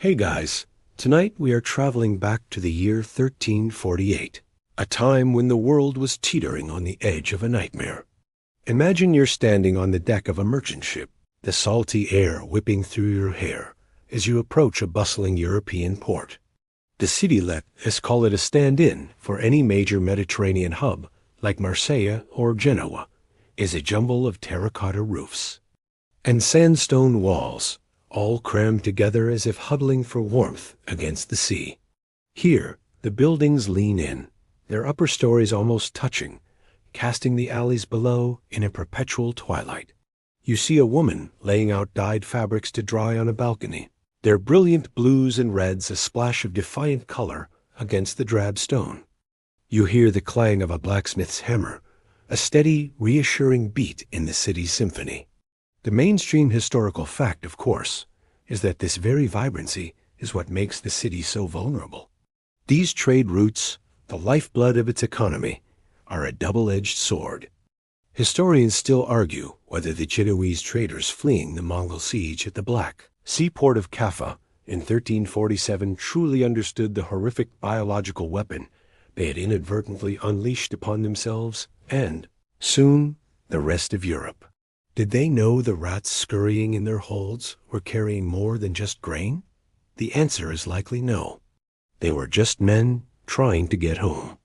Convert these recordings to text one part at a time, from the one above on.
Hey guys, tonight we are traveling back to the year 1348, a time when the world was teetering on the edge of a nightmare. Imagine you're standing on the deck of a merchant ship, the salty air whipping through your hair as you approach a bustling European port. The city, let us call it a stand-in for any major Mediterranean hub, like Marseille or Genoa, is a jumble of terracotta roofs and sandstone walls, all crammed together as if huddling for warmth against the sea. Here, the buildings lean in, their upper stories almost touching, casting the alleys below in a perpetual twilight. You see a woman laying out dyed fabrics to dry on a balcony, their brilliant blues and reds a splash of defiant color against the drab stone. You hear the clang of a blacksmith's hammer, a steady, reassuring beat in the city's symphony. The mainstream historical fact, of course, is that this very vibrancy is what makes the city so vulnerable. These trade routes, the lifeblood of its economy, are a double-edged sword. Historians still argue whether the Genoese traders fleeing the Mongol siege at the Black Seaport of Kaffa in 1347 truly understood the horrific biological weapon they had inadvertently unleashed upon themselves and, soon, the rest of Europe. Did they know the rats scurrying in their holds were carrying more than just grain? The answer is likely no. They were just men trying to get home.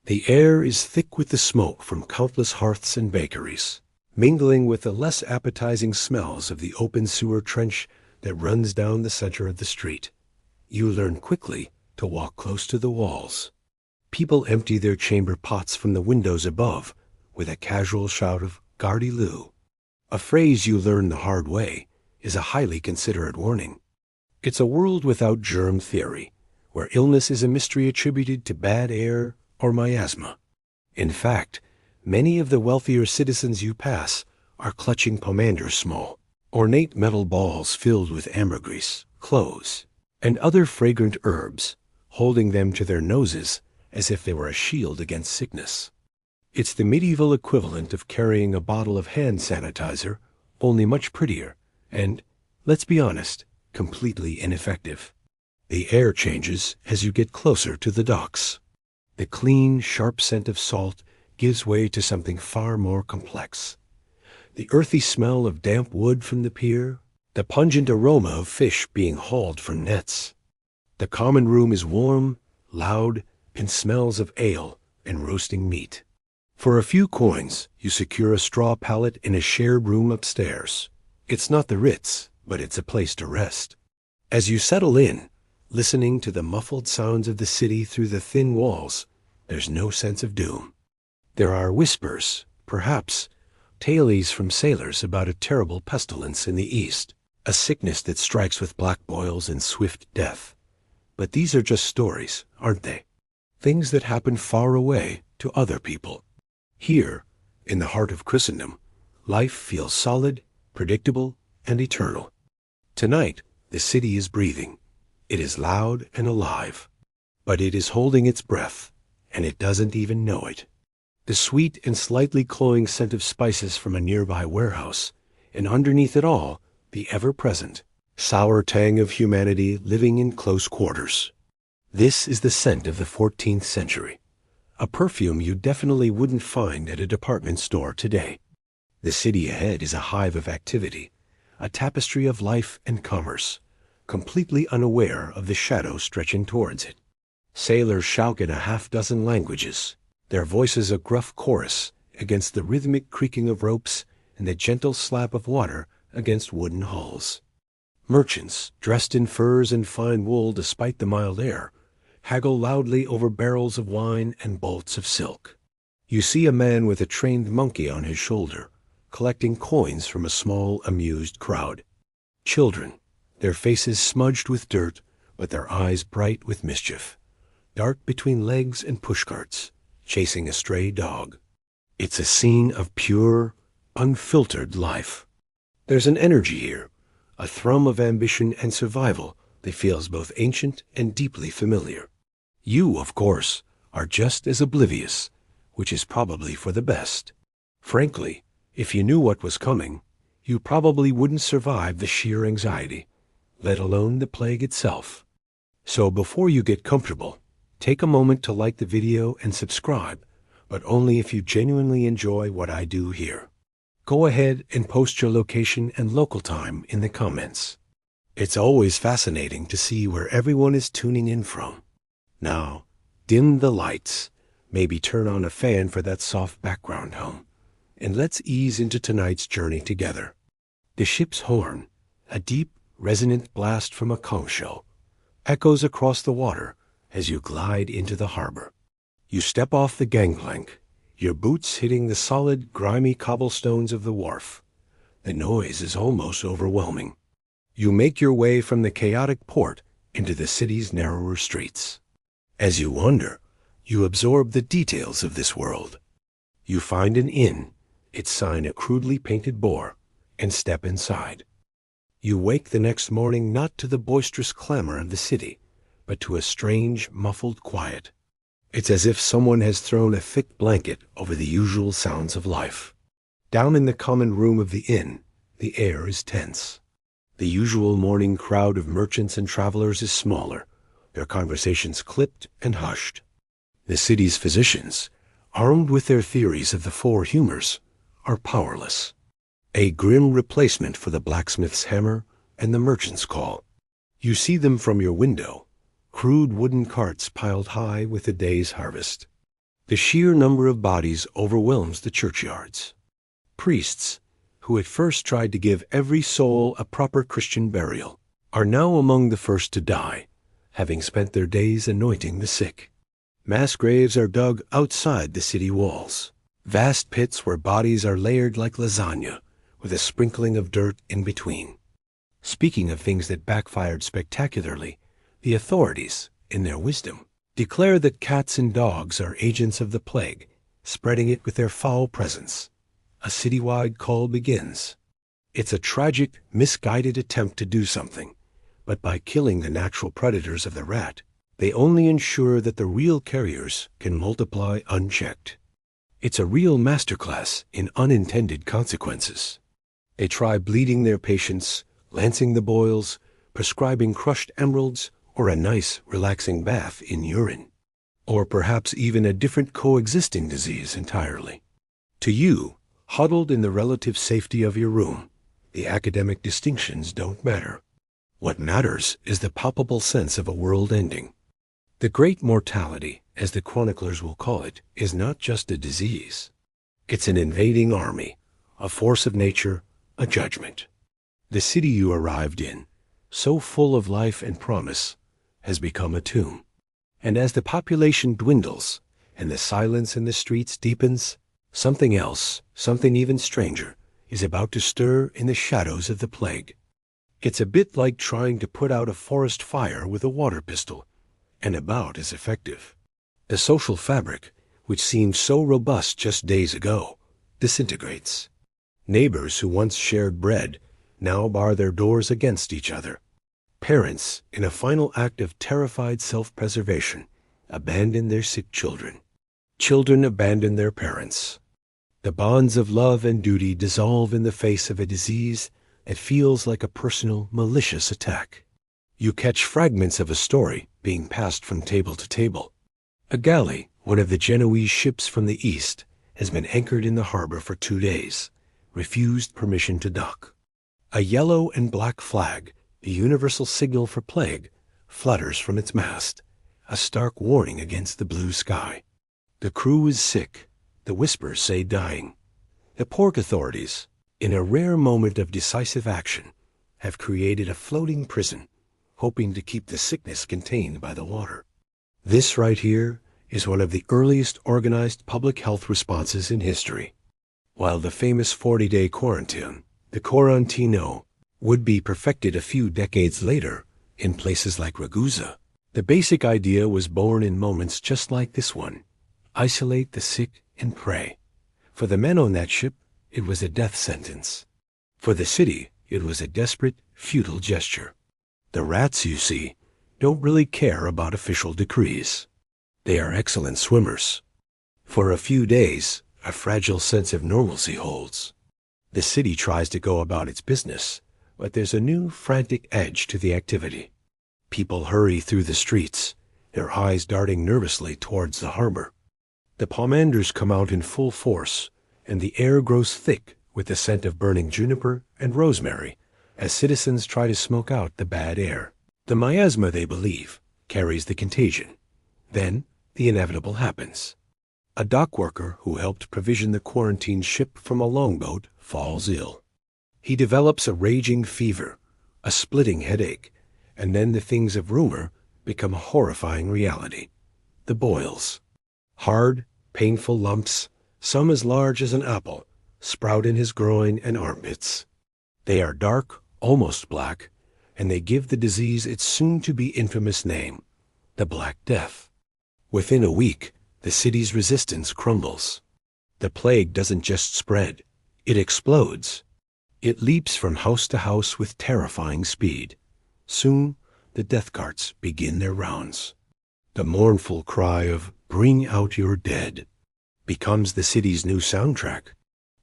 The air is thick with the smoke from countless hearths and bakeries, mingling with the less appetizing smells of the open sewer trench that runs down the center of the street. You learn quickly to walk close to the walls. People empty their chamber pots from the windows above with a casual shout of "Gardy-loo." A phrase you learn the hard way is a highly considerate warning. It's a world without germ theory, where illness is a mystery attributed to bad air or miasma. In fact, many of the wealthier citizens you pass are clutching pomander small, ornate metal balls filled with ambergris, cloves, and other fragrant herbs, holding them to their noses as if they were a shield against sickness. It's the medieval equivalent of carrying a bottle of hand sanitizer, only much prettier, and, let's be honest, completely ineffective. The air changes as you get closer to the docks. The clean, sharp scent of salt gives way to something far more complex. The earthy smell of damp wood from the pier, the pungent aroma of fish being hauled from nets. The common room is warm, loud, and smells of ale and roasting meat. For a few coins, you secure a straw pallet in a shared room upstairs. It's not the Ritz, but it's a place to rest. As you settle in, listening to the muffled sounds of the city through the thin walls, there's no sense of doom. There are whispers, perhaps, tales from sailors about a terrible pestilence in the east, a sickness that strikes with black boils and swift death. But these are just stories, aren't they? Things that happen far away to other people. Here, in the heart of Christendom, life feels solid, predictable, and eternal. Tonight, the city is breathing. It is loud and alive. But it is holding its breath, and it doesn't even know it. The sweet and slightly cloying scent of spices from a nearby warehouse, and underneath it all, the ever-present, sour tang of humanity living in close quarters. This is the scent of the 14th century. A perfume you definitely wouldn't find at a department store today. The city ahead is a hive of activity, a tapestry of life and commerce, completely unaware of the shadow stretching towards it. Sailors shout in a half-dozen languages, their voices a gruff chorus against the rhythmic creaking of ropes and the gentle slap of water against wooden hulls. Merchants, dressed in furs and fine wool despite the mild air, haggle loudly over barrels of wine and bolts of silk. You see a man with a trained monkey on his shoulder, collecting coins from a small, amused crowd. Children, their faces smudged with dirt, but their eyes bright with mischief, dart between legs and pushcarts, chasing a stray dog. It's a scene of pure, unfiltered life. There's an energy here, a thrum of ambition and survival that feels both ancient and deeply familiar. You, of course, are just as oblivious, which is probably for the best. Frankly, if you knew what was coming, you probably wouldn't survive the sheer anxiety. let alone the plague itself. So before you get comfortable, take a moment to like the video and subscribe, but only if you genuinely enjoy what I do here. Go ahead and post your location and local time in the comments. It's always fascinating to see where everyone is tuning in from. Now, dim the lights, maybe turn on a fan for that soft background hum, and let's ease into tonight's journey together. The ship's horn, a deep, resonant blast from a conch shell, echoes across the water as you glide into the harbor. You step off the gangplank, your boots hitting the solid, grimy cobblestones of the wharf. The noise is almost overwhelming. You make your way from the chaotic port into the city's narrower streets. As you wander, you absorb the details of this world. You find an inn, its sign a crudely painted boar, and step inside. You wake the next morning not to the boisterous clamor of the city, but to a strange, muffled quiet. It's as if someone has thrown a thick blanket over the usual sounds of life. Down in the common room of the inn, the air is tense. The usual morning crowd of merchants and travelers is smaller, their conversations clipped and hushed. The city's physicians, armed with their theories of the four humors, are powerless. A grim replacement for the blacksmith's hammer and the merchant's call. You see them from your window, crude wooden carts piled high with the day's harvest. The sheer number of bodies overwhelms the churchyards. Priests, who at first tried to give every soul a proper Christian burial, are now among the first to die, having spent their days anointing the sick. Mass graves are dug outside the city walls, vast pits where bodies are layered like lasagna, with a sprinkling of dirt in between. Speaking of things that backfired spectacularly, the authorities, in their wisdom, declare that cats and dogs are agents of the plague, spreading it with their foul presence. A citywide call begins. It's a tragic, misguided attempt to do something, but by killing the natural predators of the rat, they only ensure that the real carriers can multiply unchecked. It's a real masterclass in unintended consequences. They try bleeding their patients, lancing the boils, prescribing crushed emeralds, or a nice, relaxing bath in urine. Or perhaps even a different coexisting disease entirely. To you, huddled in the relative safety of your room, the academic distinctions don't matter. What matters is the palpable sense of a world ending. The great mortality, as the chroniclers will call it, is not just a disease. It's an invading army, a force of nature, a judgment. The city you arrived in, so full of life and promise, has become a tomb. And as the population dwindles and the silence in the streets deepens, something else, something even stranger, is about to stir in the shadows of the plague. It's a bit like trying to put out a forest fire with a water pistol, and about as effective. The social fabric, which seemed so robust just days ago, disintegrates. Neighbors who once shared bread now bar their doors against each other. Parents, in a final act of terrified self-preservation, abandon their sick children. Children abandon their parents. The bonds of love and duty dissolve in the face of a disease that feels like a personal, malicious attack. You catch fragments of a story being passed from table to table. A galley, one of the Genoese ships from the east, has been anchored in the harbor for 2 days, refused permission to dock. A yellow and black flag, the universal signal for plague, flutters from its mast, a stark warning against the blue sky. The crew is sick, the whispers say dying. The port authorities, in a rare moment of decisive action, have created a floating prison, hoping to keep the sickness contained by the water. This right here is one of the earliest organized public health responses in history. While the famous 40-day quarantine, the quarantino, would be perfected a few decades later in places like Ragusa, the basic idea was born in moments just like this one. Isolate the sick and pray. For the men on that ship, it was a death sentence. For the city, it was a desperate, futile gesture. The rats, you see, don't really care about official decrees. They are excellent swimmers. For a few days, a fragile sense of normalcy holds. The city tries to go about its business, but there's a new frantic edge to the activity. People hurry through the streets, their eyes darting nervously towards the harbor. The pomanders come out in full force, and the air grows thick with the scent of burning juniper and rosemary as citizens try to smoke out the bad air. The miasma, they believe, carries the contagion. Then the inevitable happens. A dock worker who helped provision the quarantined ship from a longboat falls ill. He develops a raging fever, a splitting headache, and then the things of rumor become a horrifying reality. The boils. Hard, painful lumps, some as large as an apple, sprout in his groin and armpits. They are dark, almost black, and they give the disease its soon-to-be infamous name, the Black Death. Within a week, the city's resistance crumbles. The plague doesn't just spread, it explodes. It leaps from house to house with terrifying speed. Soon, the death carts begin their rounds. The mournful cry of "Bring out your dead" becomes the city's new soundtrack.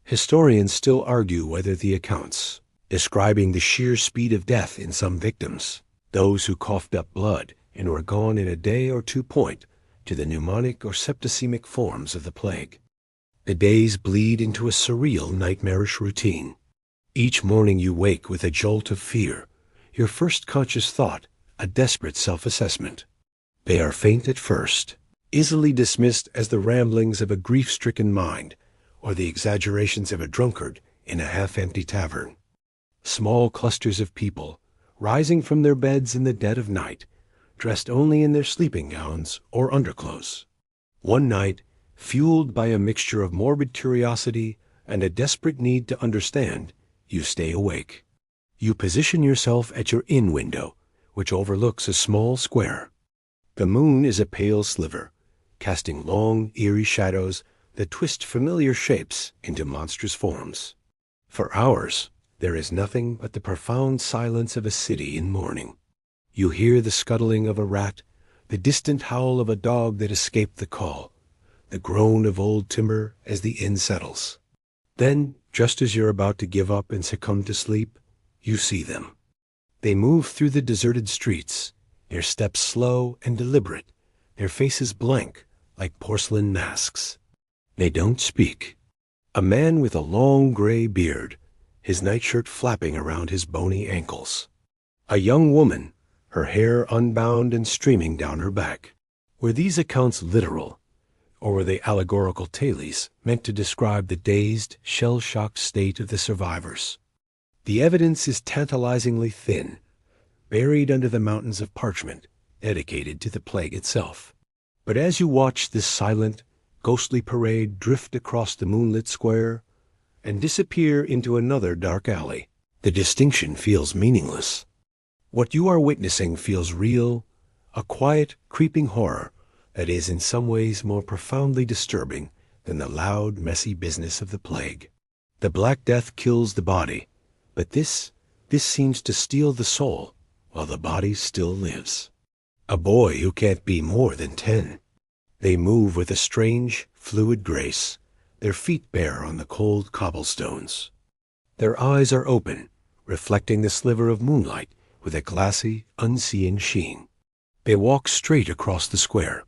Historians still argue whether the accounts, describing the sheer speed of death in some victims, those who coughed up blood and were gone in a day or two, point to the pneumonic or septicemic forms of the plague. The days bleed into a surreal, nightmarish routine. Each morning you wake with a jolt of fear, your first conscious thought a desperate self-assessment. They are faint at first, easily dismissed as the ramblings of a grief-stricken mind or the exaggerations of a drunkard in a half-empty tavern. Small clusters of people, rising from their beds in the dead of night, dressed only in their sleeping gowns or underclothes. One night, fueled by a mixture of morbid curiosity and a desperate need to understand, you stay awake. You position yourself at your inn window, which overlooks a small square. The moon is a pale sliver, casting long, eerie shadows that twist familiar shapes into monstrous forms. For hours, there is nothing but the profound silence of a city in mourning. You hear the scuttling of a rat, the distant howl of a dog that escaped the call, the groan of old timber as the inn settles. Then, just as you're about to give up and succumb to sleep, you see them. They move through the deserted streets, their steps slow and deliberate, their faces blank like porcelain masks. They don't speak. A man with a long gray beard, his nightshirt flapping around his bony ankles. A young woman, her hair unbound and streaming down her back. Were these accounts literal, or were they allegorical tales meant to describe the dazed, shell-shocked state of the survivors? The evidence is tantalizingly thin, buried under the mountains of parchment dedicated to the plague itself. But as you watch this silent, ghostly parade drift across the moonlit square and disappear into another dark alley, the distinction feels meaningless. What you are witnessing feels real, a quiet, creeping horror that is in some ways more profoundly disturbing than the loud, messy business of the plague. The Black Death kills the body, but this seems to steal the soul while the body still lives. A boy who can't be more than 10. They move with a strange, fluid grace, their feet bare on the cold cobblestones. Their eyes are open, reflecting the sliver of moonlight with a glassy, unseeing sheen. They walk straight across the square,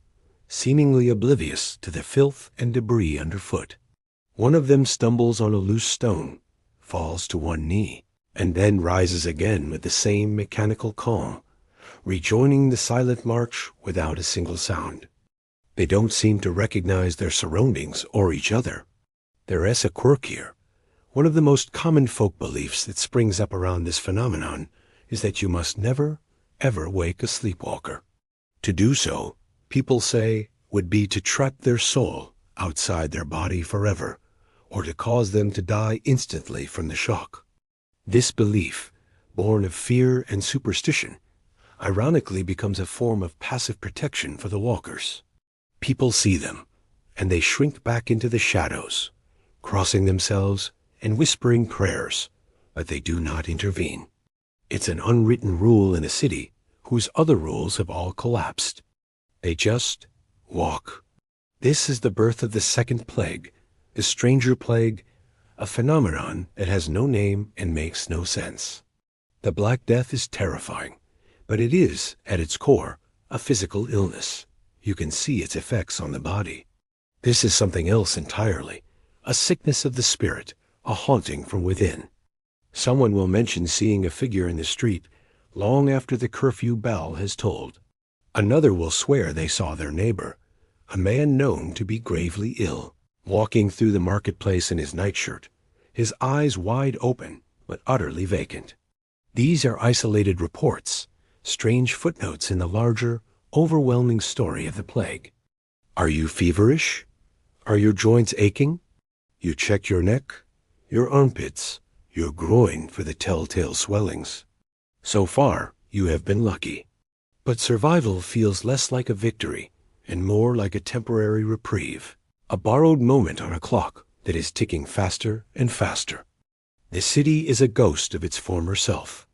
seemingly oblivious to the filth and debris underfoot. One of them stumbles on a loose stone, falls to one knee, and then rises again with the same mechanical calm, rejoining the silent march without a single sound. They don't seem to recognize their surroundings or each other. There is a quirk here. One of the most common folk beliefs that springs up around this phenomenon is that you must never, ever wake a sleepwalker. To do so, people say, would be to trap their soul outside their body forever, or to cause them to die instantly from the shock. This belief, born of fear and superstition, ironically becomes a form of passive protection for the walkers. People see them, and they shrink back into the shadows, crossing themselves and whispering prayers, but they do not intervene. It's an unwritten rule in a city whose other rules have all collapsed. They just walk. This is the birth of the second plague, the stranger plague, a phenomenon that has no name and makes no sense. The Black Death is terrifying, but it is, at its core, a physical illness. You can see its effects on the body. This is something else entirely, a sickness of the spirit, a haunting from within. Someone will mention seeing a figure in the street long after the curfew bell has tolled. Another will swear they saw their neighbor, a man known to be gravely ill, walking through the marketplace in his nightshirt, his eyes wide open but utterly vacant. These are isolated reports, strange footnotes in the larger, overwhelming story of the plague. Are you feverish? Are your joints aching? You check your neck, your armpits, your groin for the telltale swellings. So far, you have been lucky. But survival feels less like a victory and more like a temporary reprieve, a borrowed moment on a clock that is ticking faster and faster. The city is a ghost of its former self.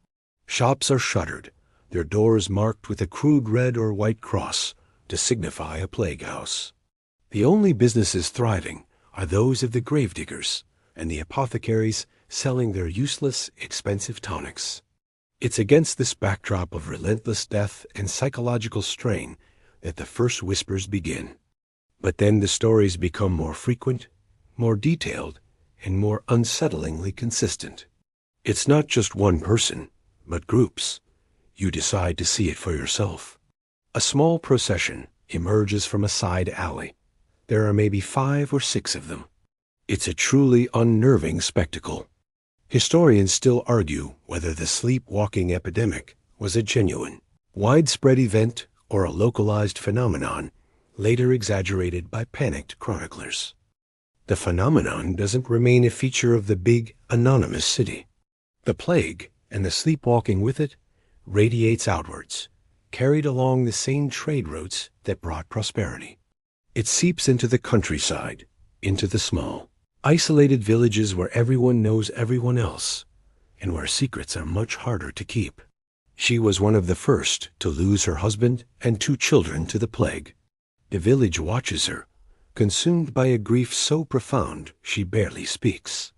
Shops are shuttered, their doors marked with a crude red or white cross to signify a plague house. The only businesses thriving are those of the gravediggers and the apothecaries selling their useless, expensive tonics. It's against this backdrop of relentless death and psychological strain that the first whispers begin. But then the stories become more frequent, more detailed, and more unsettlingly consistent. It's not just one person, but groups. You decide to see it for yourself. A small procession emerges from a side alley. There are maybe 5 or 6 of them. It's a truly unnerving spectacle. Historians still argue whether the sleepwalking epidemic was a genuine, widespread event or a localized phenomenon, later exaggerated by panicked chroniclers. The phenomenon doesn't remain a feature of the big, anonymous city. The plague, and the sleepwalking with it, radiates outwards, carried along the same trade routes that brought prosperity. It seeps into the countryside, into the small, isolated villages where everyone knows everyone else, and where secrets are much harder to keep. She was one of the first to lose her husband and 2 children to the plague. The village watches her, consumed by a grief so profound she barely speaks.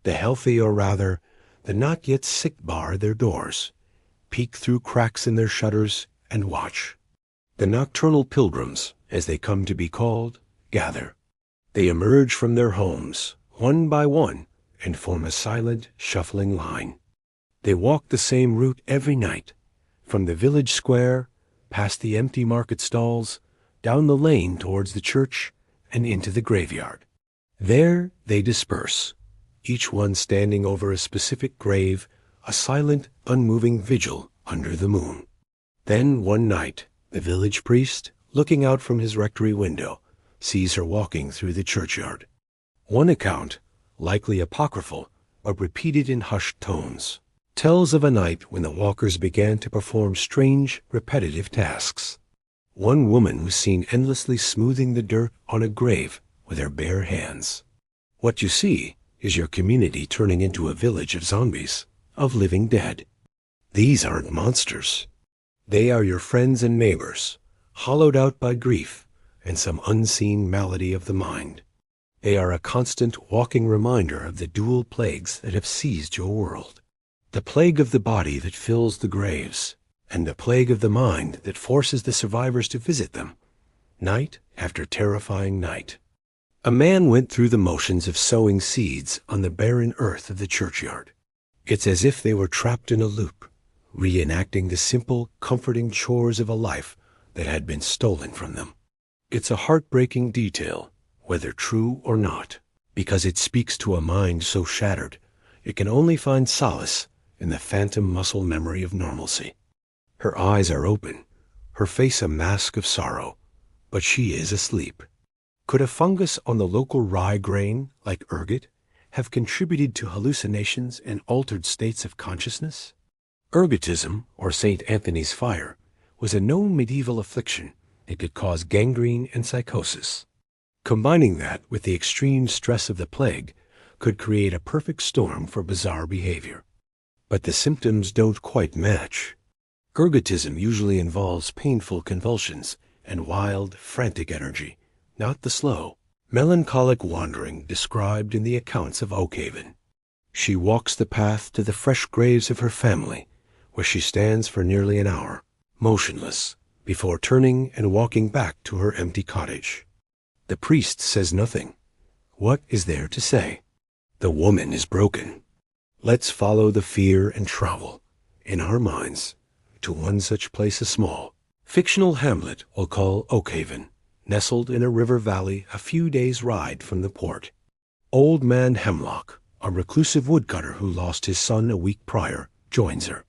The healthy, or rather, the not yet sick, bar their doors, peek through cracks in their shutters, and watch. The nocturnal pilgrims, as they come to be called, gather. They emerge from their homes, one by one, and form a silent, shuffling line. They walk the same route every night, from the village square, past the empty market stalls, down the lane towards the church, and into the graveyard. There they disperse, each one standing over a specific grave, a silent, unmoving vigil under the moon. Then one night, the village priest, looking out from his rectory window, sees her walking through the churchyard. One account, likely apocryphal, but repeated in hushed tones, tells of a night when the walkers began to perform strange, repetitive tasks. One woman was seen endlessly smoothing the dirt on a grave with her bare hands. What you see is your community turning into a village of zombies, of living dead. These aren't monsters. They are your friends and neighbors, hollowed out by grief and some unseen malady of the mind. They are a constant walking reminder of the dual plagues that have seized your world. The plague of the body that fills the graves, and the plague of the mind that forces the survivors to visit them, night after terrifying night. A man went through the motions of sowing seeds on the barren earth of the churchyard. It's as if they were trapped in a loop, reenacting the simple, comforting chores of a life that had been stolen from them. It's a heartbreaking detail, whether true or not, because it speaks to a mind so shattered, it can only find solace in the phantom muscle memory of normalcy. Her eyes are open, her face a mask of sorrow, but she is asleep. Could a fungus on the local rye grain, like ergot, have contributed to hallucinations and altered states of consciousness? Ergotism, or St. Anthony's fire, was a known medieval affliction that could cause gangrene and psychosis. Combining that with the extreme stress of the plague could create a perfect storm for bizarre behavior. But the symptoms don't quite match. Ergotism usually involves painful convulsions and wild, frantic energy, not the slow, melancholic wandering described in the accounts of Oakhaven. She walks the path to the fresh graves of her family, where she stands for nearly an hour, motionless, before turning and walking back to her empty cottage. The priest says nothing. What is there to say? The woman is broken. Let's follow the fear and travel, in our minds, to one such place, a small, fictional hamlet we'll call Oakhaven, nestled in a river valley a few days' ride from the port. Old Man Hemlock, a reclusive woodcutter who lost his son a week prior, joins her.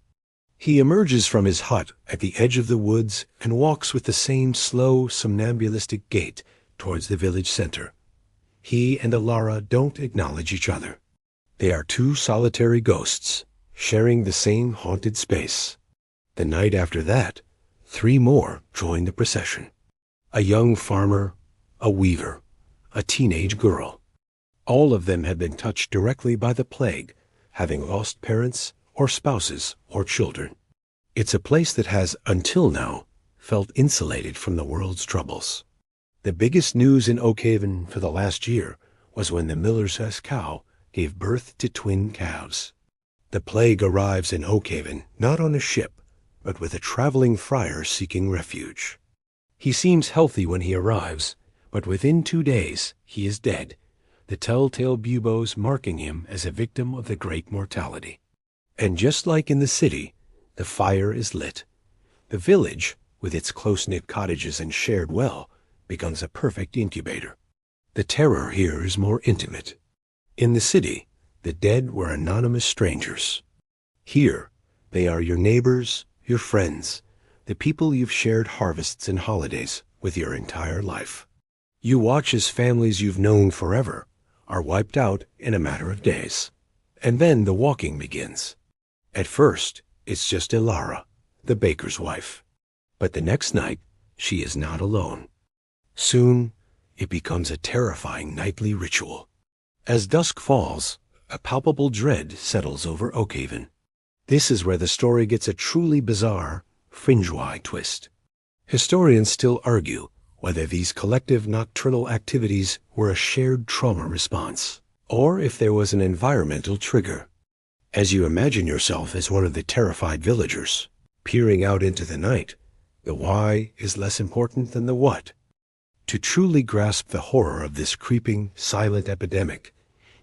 He emerges from his hut at the edge of the woods and walks with the same slow, somnambulistic gait towards the village center. He and Alara don't acknowledge each other. They are two solitary ghosts, sharing the same haunted space. The night after that, 3 more join the procession. A young farmer, a weaver, a teenage girl. All of them have been touched directly by the plague, having lost parents or spouses or children. It's a place that has, until now, felt insulated from the world's troubles. The biggest news in Oakhaven for the last year was when the miller's cow gave birth to twin calves. The plague arrives in Oakhaven not on a ship, but with a traveling friar seeking refuge. He seems healthy when he arrives, but within 2 days he is dead, the telltale buboes marking him as a victim of the great mortality. And just like in the city, the fire is lit. The village, with its close-knit cottages and shared well, becomes a perfect incubator. The terror here is more intimate. In the city, the dead were anonymous strangers. Here, they are your neighbors, your friends, the people you've shared harvests and holidays with your entire life. You watch as families you've known forever are wiped out in a matter of days. And then the walking begins. At first, it's just Alara, the baker's wife. But the next night, she is not alone. Soon, it becomes a terrifying nightly ritual. As dusk falls, a palpable dread settles over Oakhaven. This is where the story gets a truly bizarre, fringe-wide twist. Historians still argue whether these collective nocturnal activities were a shared trauma response, or if there was an environmental trigger. As you imagine yourself as one of the terrified villagers, peering out into the night, the why is less important than the what. To truly grasp the horror of this creeping, silent epidemic,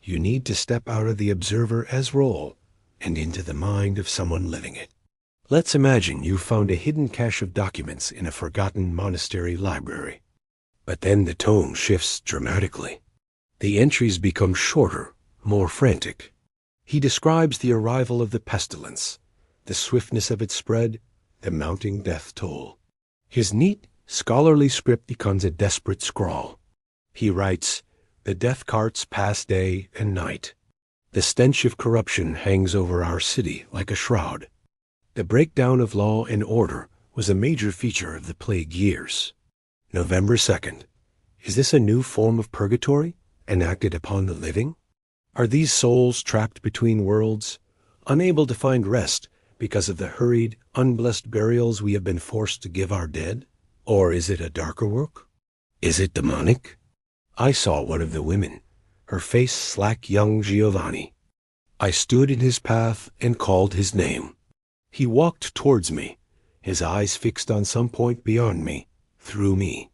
you need to step out of the observer-as role and into the mind of someone living it. Let's imagine you found a hidden cache of documents in a forgotten monastery library. But then the tone shifts dramatically. The entries become shorter, more frantic. He describes the arrival of the pestilence, the swiftness of its spread, the mounting death toll. His neat, scholarly script becomes a desperate scrawl. He writes, "The death carts pass day and night. The stench of corruption hangs over our city like a shroud." The breakdown of law and order was a major feature of the plague years. November 2nd. Is this a new form of purgatory enacted upon the living? Are these souls trapped between worlds, unable to find rest because of the hurried, unblessed burials we have been forced to give our dead? Or is it a darker work? Is it demonic? I saw one of the women, her face slack young Giovanni. I stood in his path and called his name. He walked towards me, his eyes fixed on some point beyond me, through me.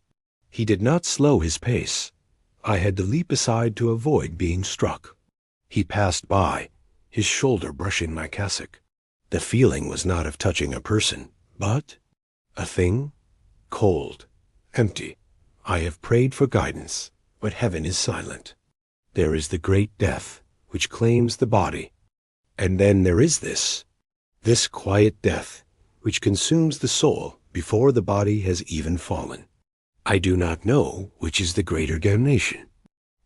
He did not slow his pace. I had to leap aside to avoid being struck. He passed by, his shoulder brushing my cassock. The feeling was not of touching a person, but a thing, cold, empty. I have prayed for guidance, but heaven is silent. There is the great death, which claims the body. And then there is this quiet death, which consumes the soul before the body has even fallen. I do not know which is the greater damnation.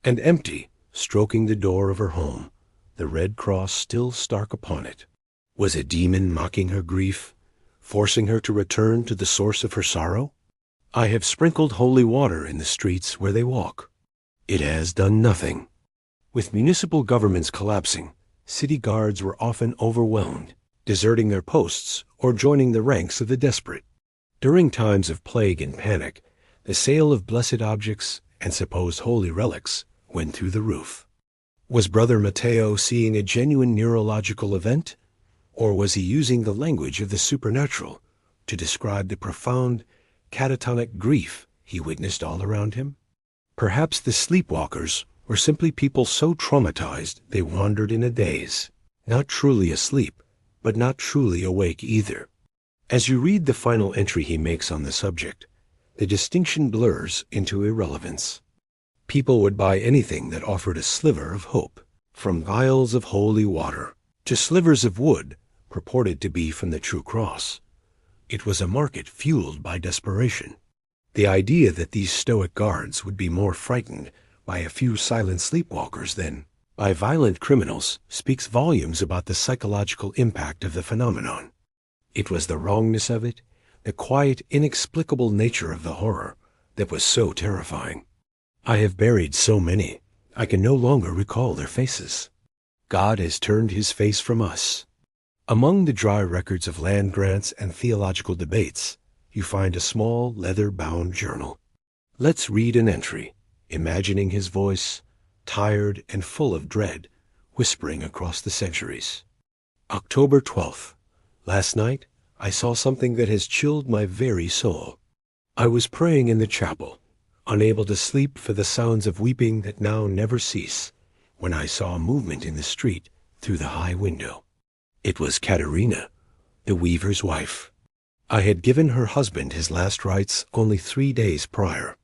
And empty, stroking the door of her home, the red cross still stark upon it. Was a demon mocking her grief, forcing her to return to the source of her sorrow? I have sprinkled holy water in the streets where they walk. It has done nothing. With municipal governments collapsing, city guards were often overwhelmed, deserting their posts or joining the ranks of the desperate. During times of plague and panic, the sale of blessed objects and supposed holy relics went through the roof. Was Brother Matteo seeing a genuine neurological event, or was he using the language of the supernatural to describe the profound, catatonic grief he witnessed all around him? Perhaps the sleepwalkers were simply people so traumatized they wandered in a daze, not truly asleep, but not truly awake either. As you read the final entry he makes on the subject, the distinction blurs into irrelevance. People would buy anything that offered a sliver of hope, from vials of holy water to slivers of wood purported to be from the true cross. It was a market fueled by desperation. The idea that these stoic guards would be more frightened by a few silent sleepwalkers than by violent criminals speaks volumes about the psychological impact of the phenomenon. It was the wrongness of it, the quiet, inexplicable nature of the horror, that was so terrifying. I have buried so many, I can no longer recall their faces. God has turned his face from us. Among the dry records of land grants and theological debates, you find a small leather-bound journal. Let's read an entry, imagining his voice, tired and full of dread, whispering across the centuries. October 12th. Last night, I saw something that has chilled my very soul. I was praying in the chapel, unable to sleep for the sounds of weeping that now never cease, when I saw a movement in the street through the high window. It was Katerina, the weaver's wife. I had given her husband his last rites only 3 days prior.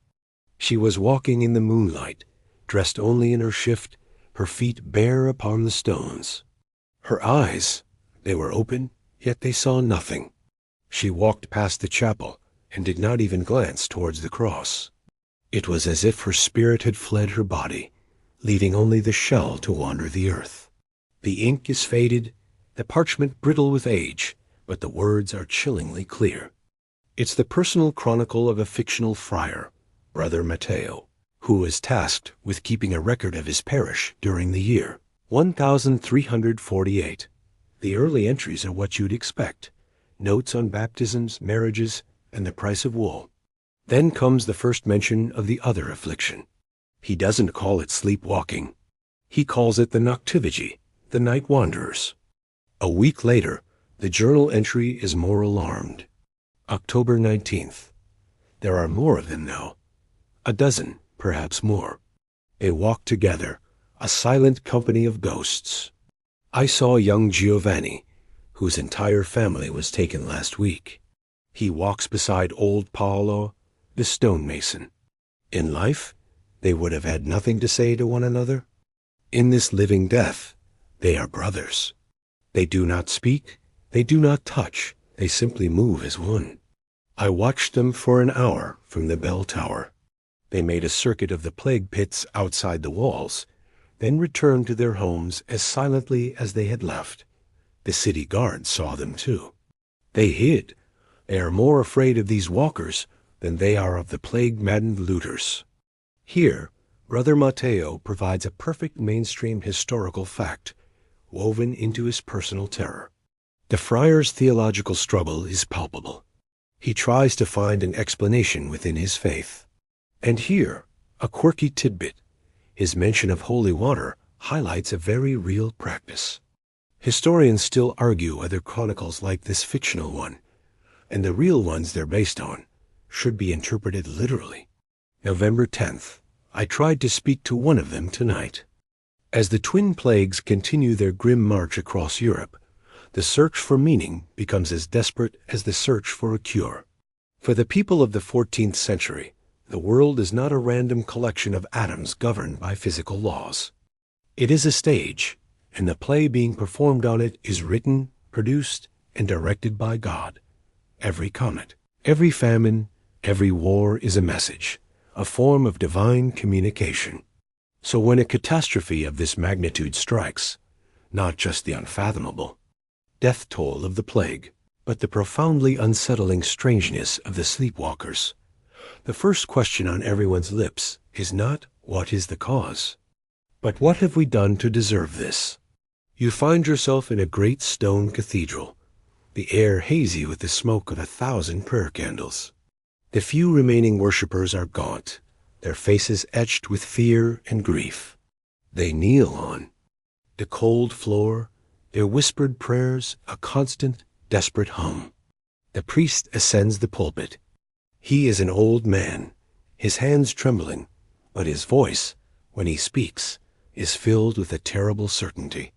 She was walking in the moonlight, dressed only in her shift, her feet bare upon the stones. Her eyes, they were open, yet they saw nothing. She walked past the chapel and did not even glance towards the cross. It was as if her spirit had fled her body, leaving only the shell to wander the earth. The ink is faded, the parchment brittle with age, but the words are chillingly clear. It's the personal chronicle of a fictional friar, Brother Matteo, who was tasked with keeping a record of his parish during the year 1348. The early entries are what you'd expect: notes on baptisms, marriages, and the price of wool. Then comes the first mention of the other affliction. He doesn't call it sleepwalking. He calls it the noctivity, the night wanderers. A week later, the journal entry is more alarmed. October 19th. There are more of them now. A dozen, perhaps more. They walk together, a silent company of ghosts. I saw young Giovanni, whose entire family was taken last week. He walks beside old Paolo, the stonemason. In life, they would have had nothing to say to one another. In this living death, they are brothers. They do not speak, they do not touch, they simply move as one. I watched them for an hour from the bell tower. They made a circuit of the plague pits outside the walls, then returned to their homes as silently as they had left. The city guard saw them too. They hid. They are more afraid of these walkers than they are of the plague-maddened looters. Here, Brother Matteo provides a perfect mainstream historical fact, woven into his personal terror. The friar's theological struggle is palpable. He tries to find an explanation within his faith. And here, a quirky tidbit. His mention of holy water highlights a very real practice. Historians still argue whether chronicles like this fictional one, and the real ones they're based on, should be interpreted literally. November 10th. I tried to speak to one of them tonight. As the twin plagues continue their grim march across Europe, the search for meaning becomes as desperate as the search for a cure. For the people of the 14th century, the world is not a random collection of atoms governed by physical laws. It is a stage, and the play being performed on it is written, produced, and directed by God. Every comet, every famine, every war is a message, a form of divine communication. So when a catastrophe of this magnitude strikes, not just the unfathomable death toll of the plague, but the profoundly unsettling strangeness of the sleepwalkers, the first question on everyone's lips is not, what is the cause? But what have we done to deserve this? You find yourself in a great stone cathedral, the air hazy with the smoke of 1,000 prayer candles. The few remaining worshippers are gaunt, their faces etched with fear and grief. they kneel on. The cold floor, their whispered prayers, a constant, desperate hum. The priest ascends the pulpit. He is an old man, his hands trembling, but his voice, when he speaks, is filled with a terrible certainty.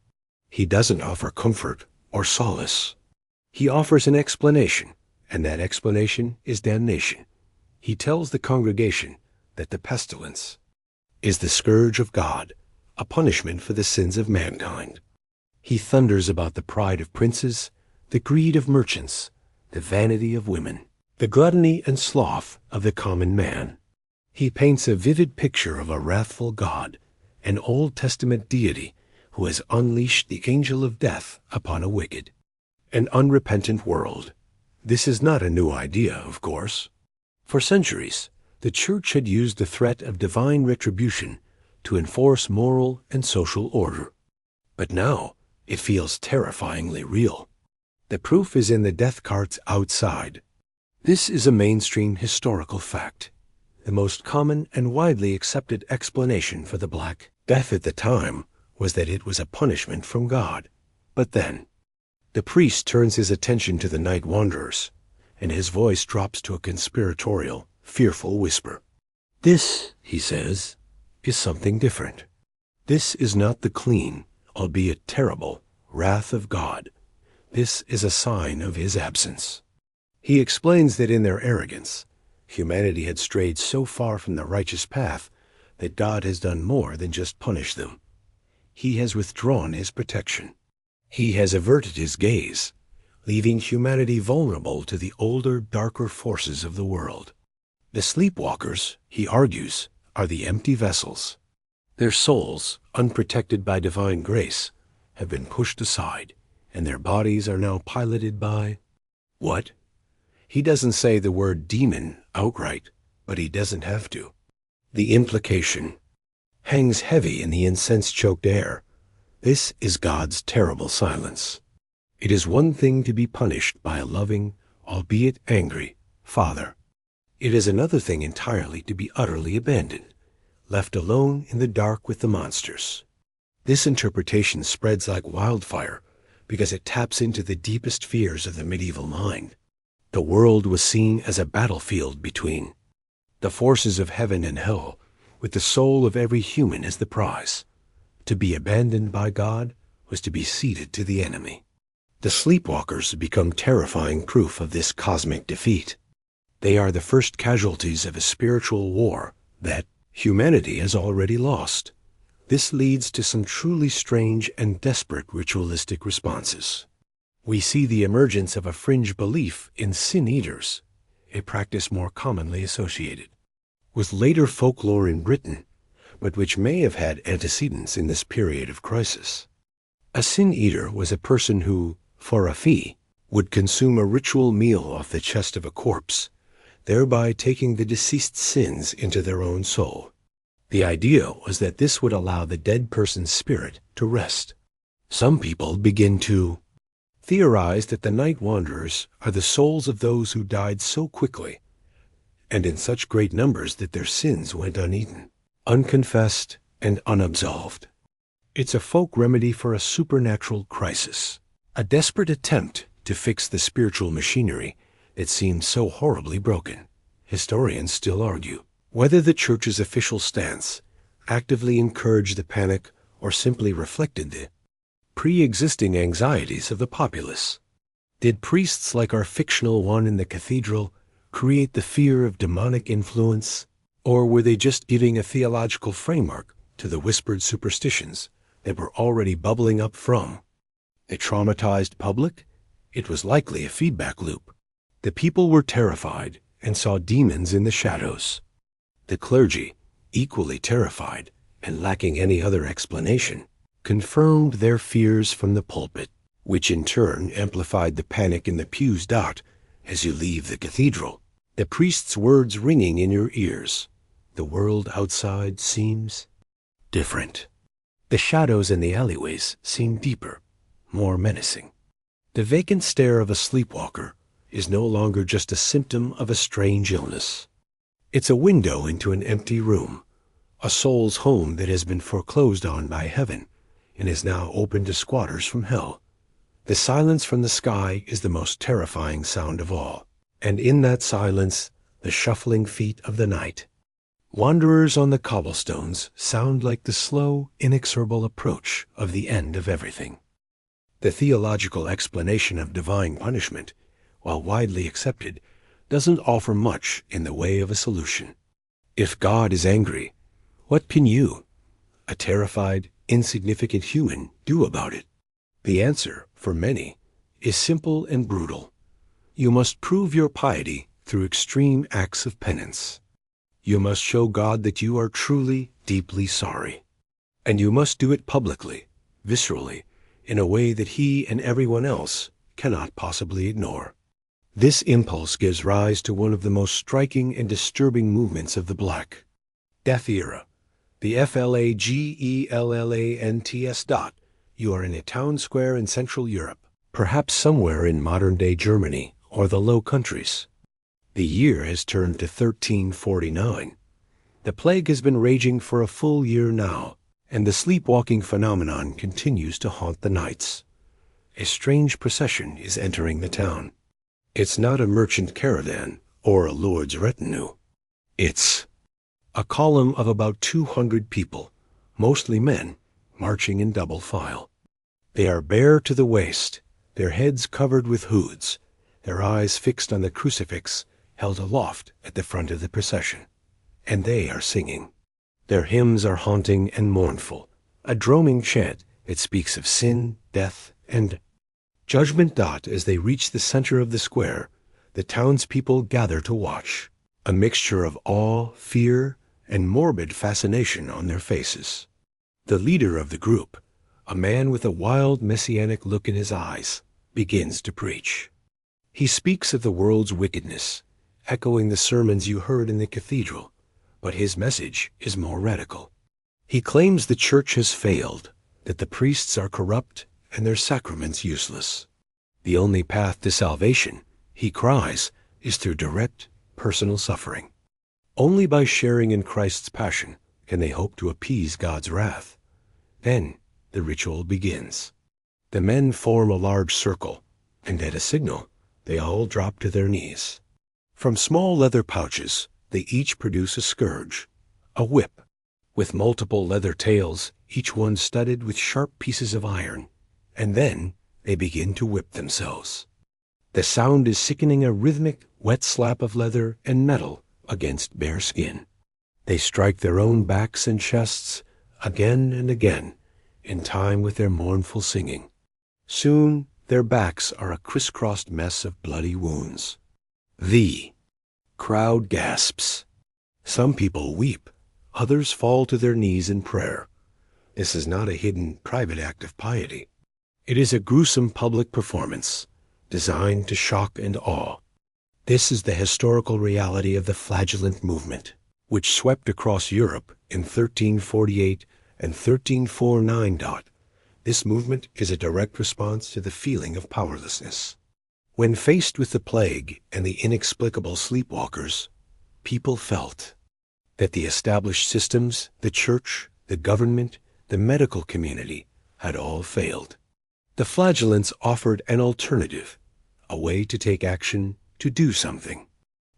He doesn't offer comfort or solace. He offers an explanation, and that explanation is damnation. He tells the congregation that the pestilence is the scourge of God, a punishment for the sins of mankind. He thunders about the pride of princes, the greed of merchants, the vanity of women, the gluttony and sloth of the common man. He paints a vivid picture of a wrathful God, an Old Testament deity who has unleashed the angel of death upon a wicked, an unrepentant world. This is not a new idea, of course. For centuries, the Church had used the threat of divine retribution to enforce moral and social order. But now, it feels terrifyingly real. The proof is in the death carts outside. This is a mainstream historical fact. The most common and widely accepted explanation for the Black Death at the time was that it was a punishment from God. But then, the priest turns his attention to the night wanderers, and his voice drops to a conspiratorial, fearful whisper. This, he says, is something different. This is not the clean, albeit terrible, wrath of God. This is a sign of his absence. He explains that in their arrogance, humanity had strayed so far from the righteous path that God has done more than just punish them. He has withdrawn his protection. He has averted his gaze, leaving humanity vulnerable to the older, darker forces of the world. The sleepwalkers, he argues, are the empty vessels. Their souls, unprotected by divine grace, have been pushed aside, and their bodies are now piloted by what? He doesn't say the word demon outright, but he doesn't have to. The implication hangs heavy in the incense-choked air. This is God's terrible silence. It is one thing to be punished by a loving, albeit angry, Father. It is another thing entirely to be utterly abandoned, left alone in the dark with the monsters. This interpretation spreads like wildfire because it taps into the deepest fears of the medieval mind. The world was seen as a battlefield between the forces of heaven and hell, with the soul of every human as the prize. To be abandoned by God was to be ceded to the enemy. The sleepwalkers become terrifying proof of this cosmic defeat. They are the first casualties of a spiritual war that humanity has already lost. This leads to some truly strange and desperate ritualistic responses. We see the emergence of a fringe belief in sin-eaters, a practice more commonly associated with later folklore in Britain, but which may have had antecedents in this period of crisis. A sin-eater was a person who, for a fee, would consume a ritual meal off the chest of a corpse, thereby taking the deceased's sins into their own soul. The idea was that this would allow the dead person's spirit to rest. Some people begin to theorize that the night wanderers are the souls of those who died so quickly and in such great numbers that their sins went uneaten, unconfessed, and unabsolved. It's a folk remedy for a supernatural crisis, a desperate attempt to fix the spiritual machinery that seems so horribly broken. Historians still argue whether the Church's official stance actively encouraged the panic or simply reflected the pre-existing anxieties of the populace. Did priests like our fictional one in the cathedral create the fear of demonic influence, or were they just giving a theological framework to the whispered superstitions that were already bubbling up from a traumatized public? It was likely a feedback loop. The people were terrified and saw demons in the shadows. The clergy, equally terrified and lacking any other explanation, confirmed their fears from the pulpit, which in turn amplified the panic in the pews. As you leave the cathedral, the priest's words ringing in your ears, the world outside seems different. The shadows in the alleyways seem deeper, more menacing. The vacant stare of a sleepwalker is no longer just a symptom of a strange illness. It's a window into an empty room, a soul's home that has been foreclosed on by heaven and is now open to squatters from hell. The silence from the sky is the most terrifying sound of all, and in that silence, the shuffling feet of the night. Wanderers on the cobblestones sound like the slow, inexorable approach of the end of everything. The theological explanation of divine punishment, while widely accepted, doesn't offer much in the way of a solution. If God is angry, what can you, a terrified, insignificant human, do about it? The answer, for many, is simple and brutal. You must prove your piety through extreme acts of penance. You must show God that you are truly, deeply sorry. And you must do it publicly, viscerally, in a way that he and everyone else cannot possibly ignore. This impulse gives rise to one of the most striking and disturbing movements of the Black Death era. The FLAGELLANTS. You are in a town square in Central Europe, perhaps somewhere in modern-day Germany or the Low Countries. The year has turned to 1349. The plague has been raging for a full year now, and the sleepwalking phenomenon continues to haunt the nights. A strange procession is entering the town. It's not a merchant caravan or a lord's retinue. It's a column of about 200 people, mostly men, marching in double file. They are bare to the waist, their heads covered with hoods, their eyes fixed on the crucifix held aloft at the front of the procession. And they are singing. Their hymns are haunting and mournful, a droning chant that speaks of sin, death, and judgment. As they reach the center of the square, the townspeople gather to watch, a mixture of awe, fear, and morbid fascination on their faces. The leader of the group, a man with a wild messianic look in his eyes, begins to preach. He speaks of the world's wickedness, echoing the sermons you heard in the cathedral, but his message is more radical. He claims the church has failed, that the priests are corrupt and their sacraments useless. The only path to salvation, he cries, is through direct, personal suffering. Only by sharing in Christ's passion can they hope to appease God's wrath. Then the ritual begins. The men form a large circle, and at a signal, they all drop to their knees. From small leather pouches, they each produce a scourge, a whip, with multiple leather tails, each one studded with sharp pieces of iron, and then they begin to whip themselves. The sound is sickening, a rhythmic, wet slap of leather and metal against bare skin. They strike their own backs and chests again and again, in time with their mournful singing. Soon their backs are a crisscrossed mess of bloody wounds. The crowd gasps. Some people weep, others fall to their knees in prayer. This is not a hidden, private act of piety. It is a gruesome public performance, designed to shock and awe. This is the historical reality of the flagellant movement, which swept across Europe in 1348 and 1349. This movement is a direct response to the feeling of powerlessness. When faced with the plague and the inexplicable sleepwalkers, people felt that the established systems, the church, the government, the medical community, had all failed. The flagellants offered an alternative, a way to take action, to do something.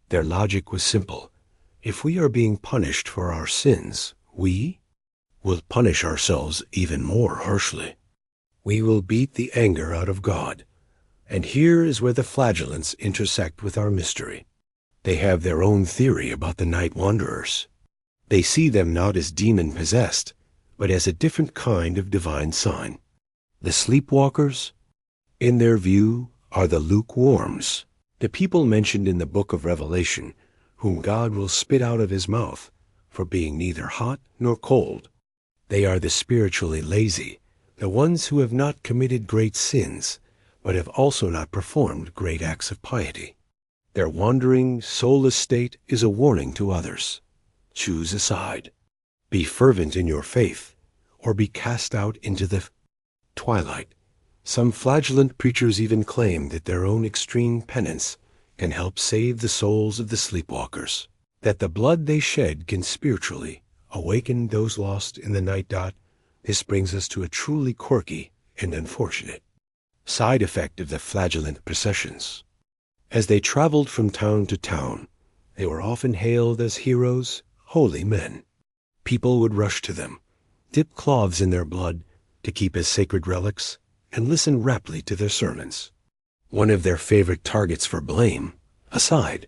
Their logic was simple. If we are being punished for our sins, we will punish ourselves even more harshly. We will beat the anger out of God. And here is where the flagellants intersect with our mystery. They have their own theory about the night wanderers. They see them not as demon-possessed, but as a different kind of divine sign. The sleepwalkers, in their view, are the lukewarms, the people mentioned in the book of Revelation, whom God will spit out of his mouth for being neither hot nor cold. They are the spiritually lazy, the ones who have not committed great sins, but have also not performed great acts of piety. Their wandering, soulless state is a warning to others. Choose a side. Be fervent in your faith, or be cast out into the twilight. Some flagellant preachers even claim that their own extreme penance can help save the souls of the sleepwalkers, that the blood they shed can spiritually awaken those lost in the night. This brings us to a truly quirky and unfortunate side effect of the flagellant processions. As they traveled from town to town, they were often hailed as heroes, holy men. People would rush to them, dip cloths in their blood to keep as sacred relics, and listen raptly to their sermons. One of their favorite targets for blame, aside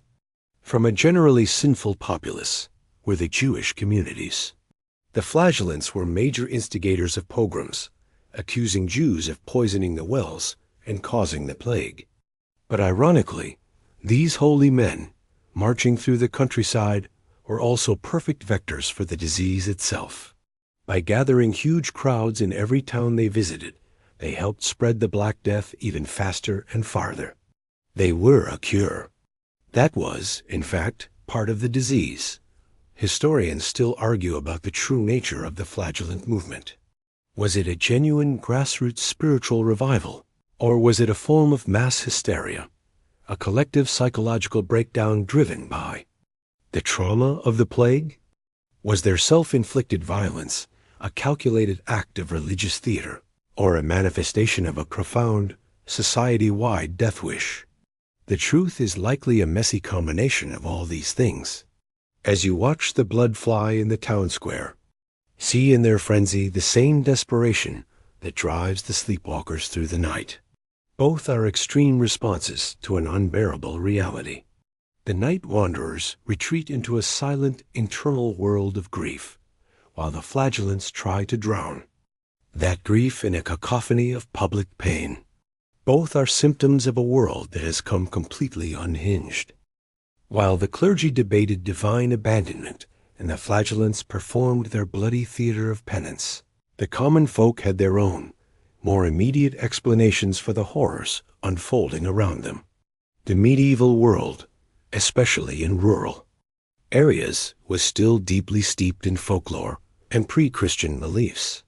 from a generally sinful populace, were the Jewish communities. The flagellants were major instigators of pogroms, accusing Jews of poisoning the wells and causing the plague. But ironically, these holy men, marching through the countryside, were also perfect vectors for the disease itself. By gathering huge crowds in every town they visited, they helped spread the Black Death even faster and farther. They were a cure. That was, in fact, part of the disease. Historians still argue about the true nature of the flagellant movement. Was it a genuine grassroots spiritual revival, or was it a form of mass hysteria, a collective psychological breakdown driven by the trauma of the plague? Was their self-inflicted violence a calculated act of religious theater, or a manifestation of a profound, society-wide death wish? The truth is likely a messy combination of all these things. As you watch the blood fly in the town square, see in their frenzy the same desperation that drives the sleepwalkers through the night. Both are extreme responses to an unbearable reality. The night wanderers retreat into a silent internal world of grief, while the flagellants try to drown that grief in a cacophony of public pain. Both are symptoms of a world that has come completely unhinged. While the clergy debated divine abandonment and the flagellants performed their bloody theater of penance, the common folk had their own, more immediate explanations for the horrors unfolding around them. The medieval world, especially in rural areas, was still deeply steeped in folklore and pre-Christian beliefs.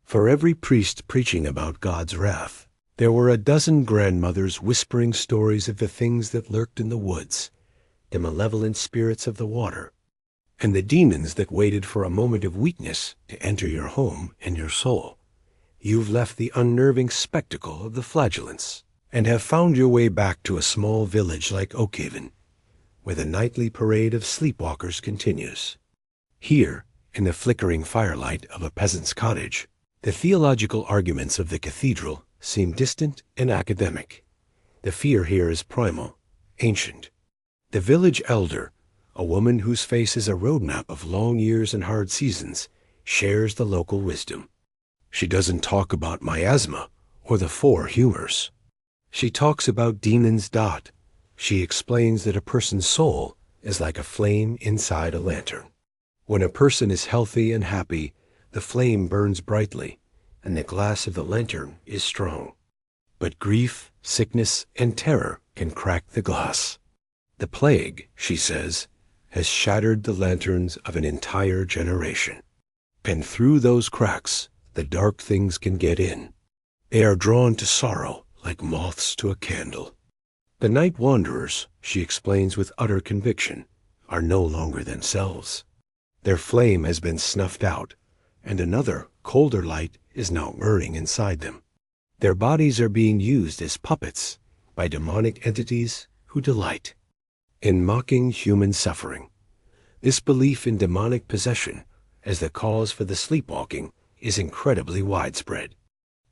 For every priest preaching about God's wrath, there were a dozen grandmothers whispering stories of the things that lurked in the woods, the malevolent spirits of the water, and the demons that waited for a moment of weakness to enter your home and your soul. You've left the unnerving spectacle of the flagellants and have found your way back to a small village like Oakhaven, where the nightly parade of sleepwalkers continues. Here, in the flickering firelight of a peasant's cottage, the theological arguments of the cathedral seem distant and academic. The fear here is primal, ancient. The village elder, a woman whose face is a roadmap of long years and hard seasons, shares the local wisdom. She doesn't talk about miasma or the four humors. She talks about demons. She explains that a person's soul is like a flame inside a lantern. When a person is healthy and happy, the flame burns brightly, and the glass of the lantern is strong. But grief, sickness, and terror can crack the glass. The plague, she says, has shattered the lanterns of an entire generation. And through those cracks, the dark things can get in. They are drawn to sorrow like moths to a candle. The night wanderers, she explains with utter conviction, are no longer themselves. Their flame has been snuffed out, and another, colder light is now burning inside them. Their bodies are being used as puppets by demonic entities who delight in mocking human suffering. This belief in demonic possession as the cause for the sleepwalking is incredibly widespread.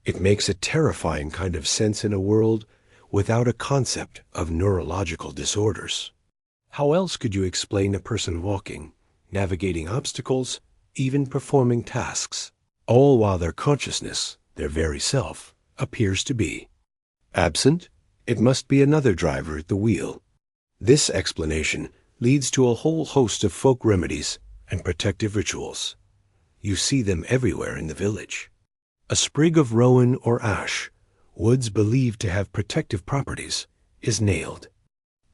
It makes a terrifying kind of sense in a world without a concept of neurological disorders. How else could you explain a person walking, navigating obstacles, even performing tasks, all while their consciousness, their very self, appears to be absent? It must be another driver at the wheel. This explanation leads to a whole host of folk remedies and protective rituals. You see them everywhere in the village. A sprig of rowan or ash, woods believed to have protective properties, is nailed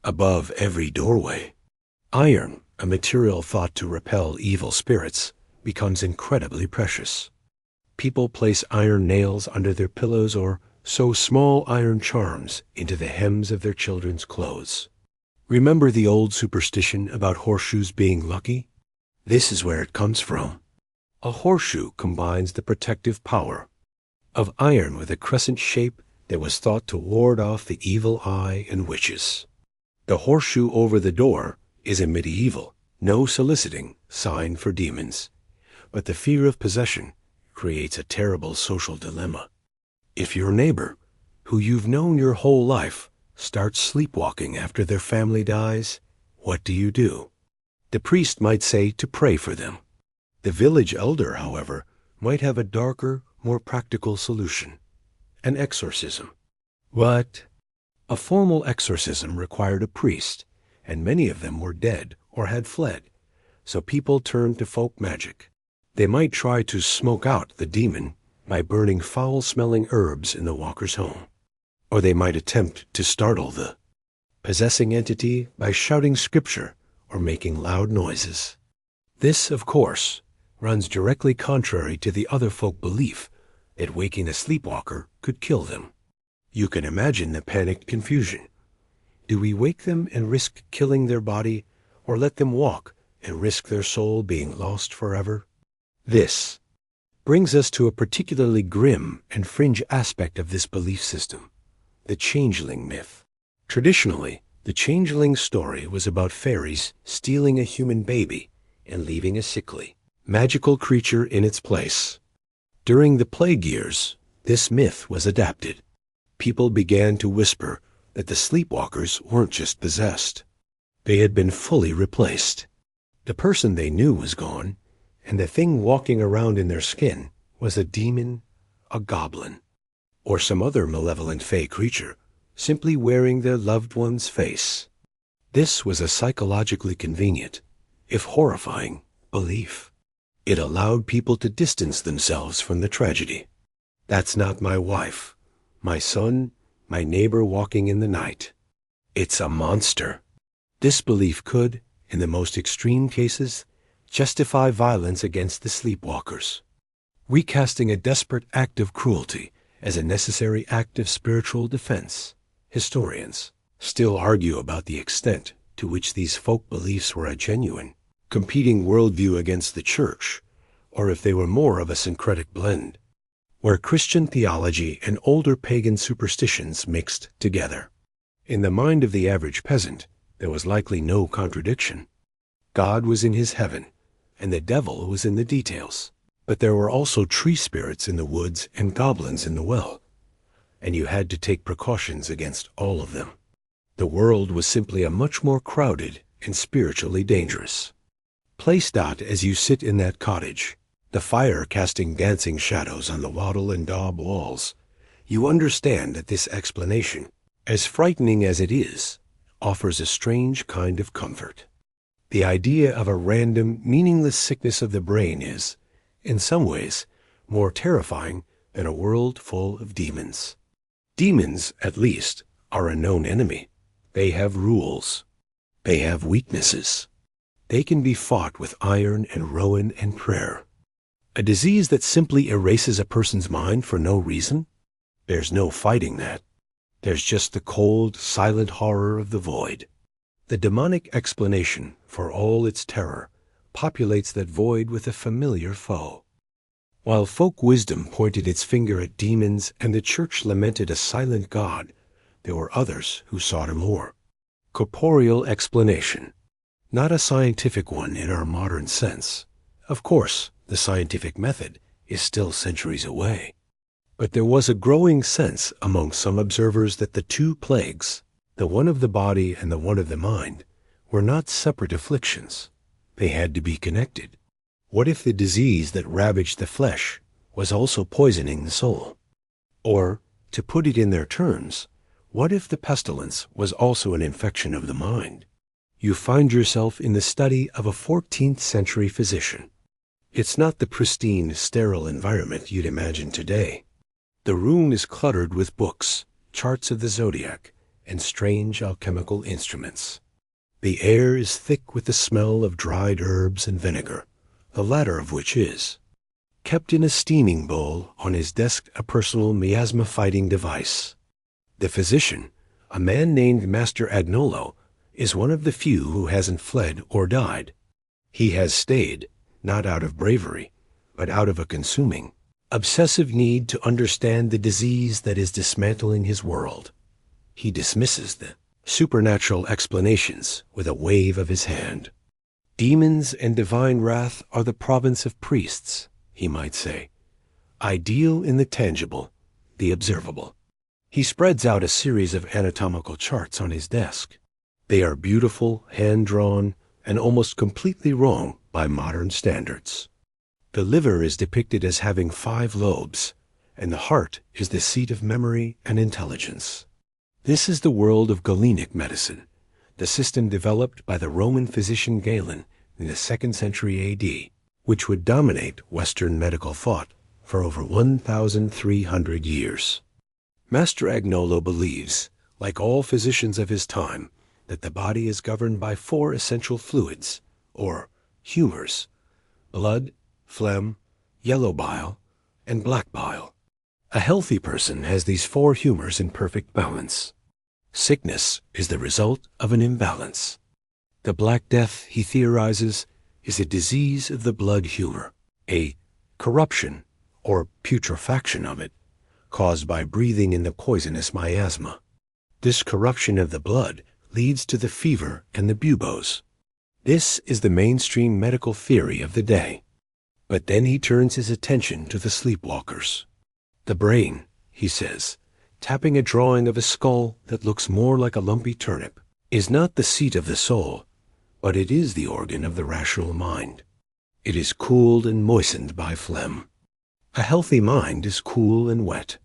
above every doorway. Iron, a material thought to repel evil spirits, becomes incredibly precious. People place iron nails under their pillows or sew small iron charms into the hems of their children's clothes. Remember the old superstition about horseshoes being lucky? This is where it comes from. A horseshoe combines the protective power of iron with a crescent shape that was thought to ward off the evil eye and witches. The horseshoe over the door is a medieval, no soliciting sign for demons, but the fear of possession creates a terrible social dilemma. If your neighbor, who you've known your whole life, starts sleepwalking after their family dies, what do? The priest might say to pray for them. The village elder, however, might have a darker, more practical solution: an exorcism. What? A formal exorcism required a priest, and many of them were dead or had fled, so people turned to folk magic. They might try to smoke out the demon by burning foul-smelling herbs in the walker's home, or they might attempt to startle the possessing entity by shouting scripture or making loud noises. This, of course, runs directly contrary to the other folk belief that waking a sleepwalker could kill them. You can imagine the panicked confusion. Do we wake them and risk killing their body, or let them walk and risk their soul being lost forever? This brings us to a particularly grim and fringe aspect of this belief system: the changeling myth. Traditionally, the changeling story was about fairies stealing a human baby and leaving a sickly, magical creature in its place. During the plague years, this myth was adapted. People began to whisper that the sleepwalkers weren't just possessed. They had been fully replaced. The person they knew was gone, and the thing walking around in their skin was a demon, a goblin, or some other malevolent fey creature, simply wearing their loved one's face. This was a psychologically convenient, if horrifying, belief. It allowed people to distance themselves from the tragedy. That's not my wife, my son, my neighbor walking in the night. It's a monster. This belief could, in the most extreme cases, justify violence against the sleepwalkers, recasting a desperate act of cruelty as a necessary act of spiritual defense. Historians still argue about the extent to which these folk beliefs were a genuine, competing worldview against the church, or if they were more of a syncretic blend, where Christian theology and older pagan superstitions mixed together. In the mind of the average peasant, there was likely no contradiction. God was in his heaven, and the devil was in the details. But there were also tree spirits in the woods and goblins in the well, and you had to take precautions against all of them. The world was simply a much more crowded and spiritually dangerous place. As you sit in that cottage, the fire casting dancing shadows on the wattle and daub walls, you understand that this explanation, as frightening as it is, offers a strange kind of comfort. The idea of a random, meaningless sickness of the brain is, in some ways, more terrifying than a world full of demons. Demons, at least, are a known enemy. They have rules. They have weaknesses. They can be fought with iron and rowan and prayer. A disease that simply erases a person's mind for no reason? There's no fighting that. There's just the cold, silent horror of the void. The demonic explanation, for all its terror, populates that void with a familiar foe. While folk wisdom pointed its finger at demons and the church lamented a silent God, there were others who sought a more corporeal explanation, not a scientific one in our modern sense. Of course, the scientific method is still centuries away. But there was a growing sense among some observers that the two plagues, the one of the body and the one of the mind, were not separate afflictions. They had to be connected. What if the disease that ravaged the flesh was also poisoning the soul? Or, to put it in their terms, what if the pestilence was also an infection of the mind? You find yourself in the study of a 14th century physician. It's not the pristine, sterile environment you'd imagine today. The room is cluttered with books, charts of the zodiac, and strange alchemical instruments. The air is thick with the smell of dried herbs and vinegar, the latter of which is kept in a steaming bowl on his desk, a personal miasma-fighting device. The physician, a man named Master Agnolo, is one of the few who hasn't fled or died. He has stayed, not out of bravery, but out of a consuming, obsessive need to understand the disease that is dismantling his world. He dismisses the supernatural explanations with a wave of his hand. Demons and divine wrath are the province of priests, he might say. I deal in the tangible, the observable. He spreads out a series of anatomical charts on his desk. They are beautiful, hand-drawn, and almost completely wrong by modern standards. The liver is depicted as having 5 lobes, and the heart is the seat of memory and intelligence. This is the world of Galenic medicine, the system developed by the Roman physician Galen in the 2nd century AD, which would dominate Western medical thought for over 1,300 years. Master Agnolo believes, like all physicians of his time, that the body is governed by 4 essential fluids, or humors: blood, phlegm, yellow bile, and black bile. A healthy person has these 4 humors in perfect balance. Sickness is the result of an imbalance. The Black Death, he theorizes, is a disease of the blood humor, a corruption or putrefaction of it, caused by breathing in the poisonous miasma. This corruption of the blood leads to the fever and the buboes. This is the mainstream medical theory of the day. But then he turns his attention to the sleepwalkers. The brain, he says, tapping a drawing of a skull that looks more like a lumpy turnip, is not the seat of the soul, but it is the organ of the rational mind. It is cooled and moistened by phlegm. A healthy mind is cool and wet.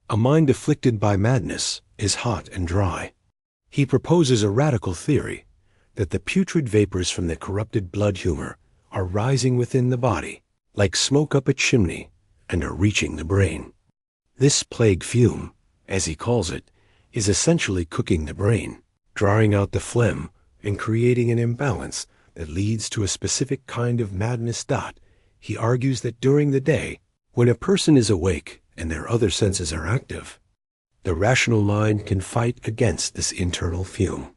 A mind afflicted by madness is hot and dry. He proposes a radical theory that the putrid vapors from the corrupted blood humor are rising within the body, like smoke up a chimney, and are reaching the brain. This plague fume, as he calls it, is essentially cooking the brain, drawing out the phlegm, and creating an imbalance that leads to a specific kind of madness. He argues that during the day, when a person is awake and their other senses are active, the rational mind can fight against this internal fume.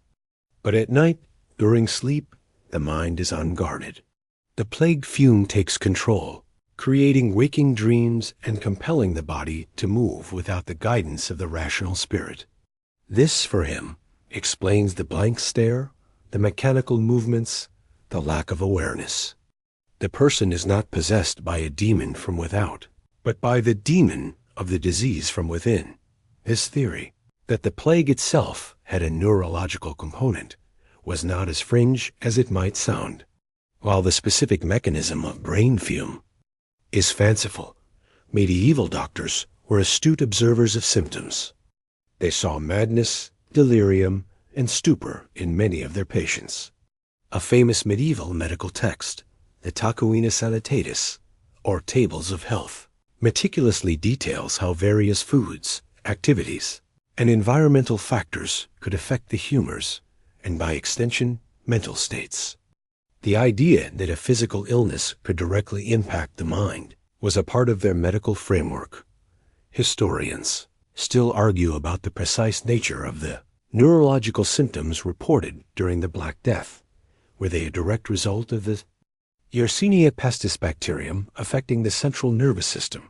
But at night, during sleep, the mind is unguarded. The plague fume takes control, creating waking dreams and compelling the body to move without the guidance of the rational spirit. This, for him, explains the blank stare, the mechanical movements, the lack of awareness. The person is not possessed by a demon from without, but by the demon of the disease from within. His theory, that the plague itself had a neurological component, was not as fringe as it might sound. While the specific mechanism of brain fume is fanciful, medieval doctors were astute observers of symptoms. They saw madness, delirium, and stupor in many of their patients. A famous medieval medical text, the Tacuina Salitatis, or Tables of Health, meticulously details how various foods, activities, and environmental factors could affect the humors, and by extension, mental states. The idea that a physical illness could directly impact the mind was a part of their medical framework. Historians still argue about the precise nature of the neurological symptoms reported during the Black Death. Were they a direct result of the Yersinia pestis bacterium affecting the central nervous system,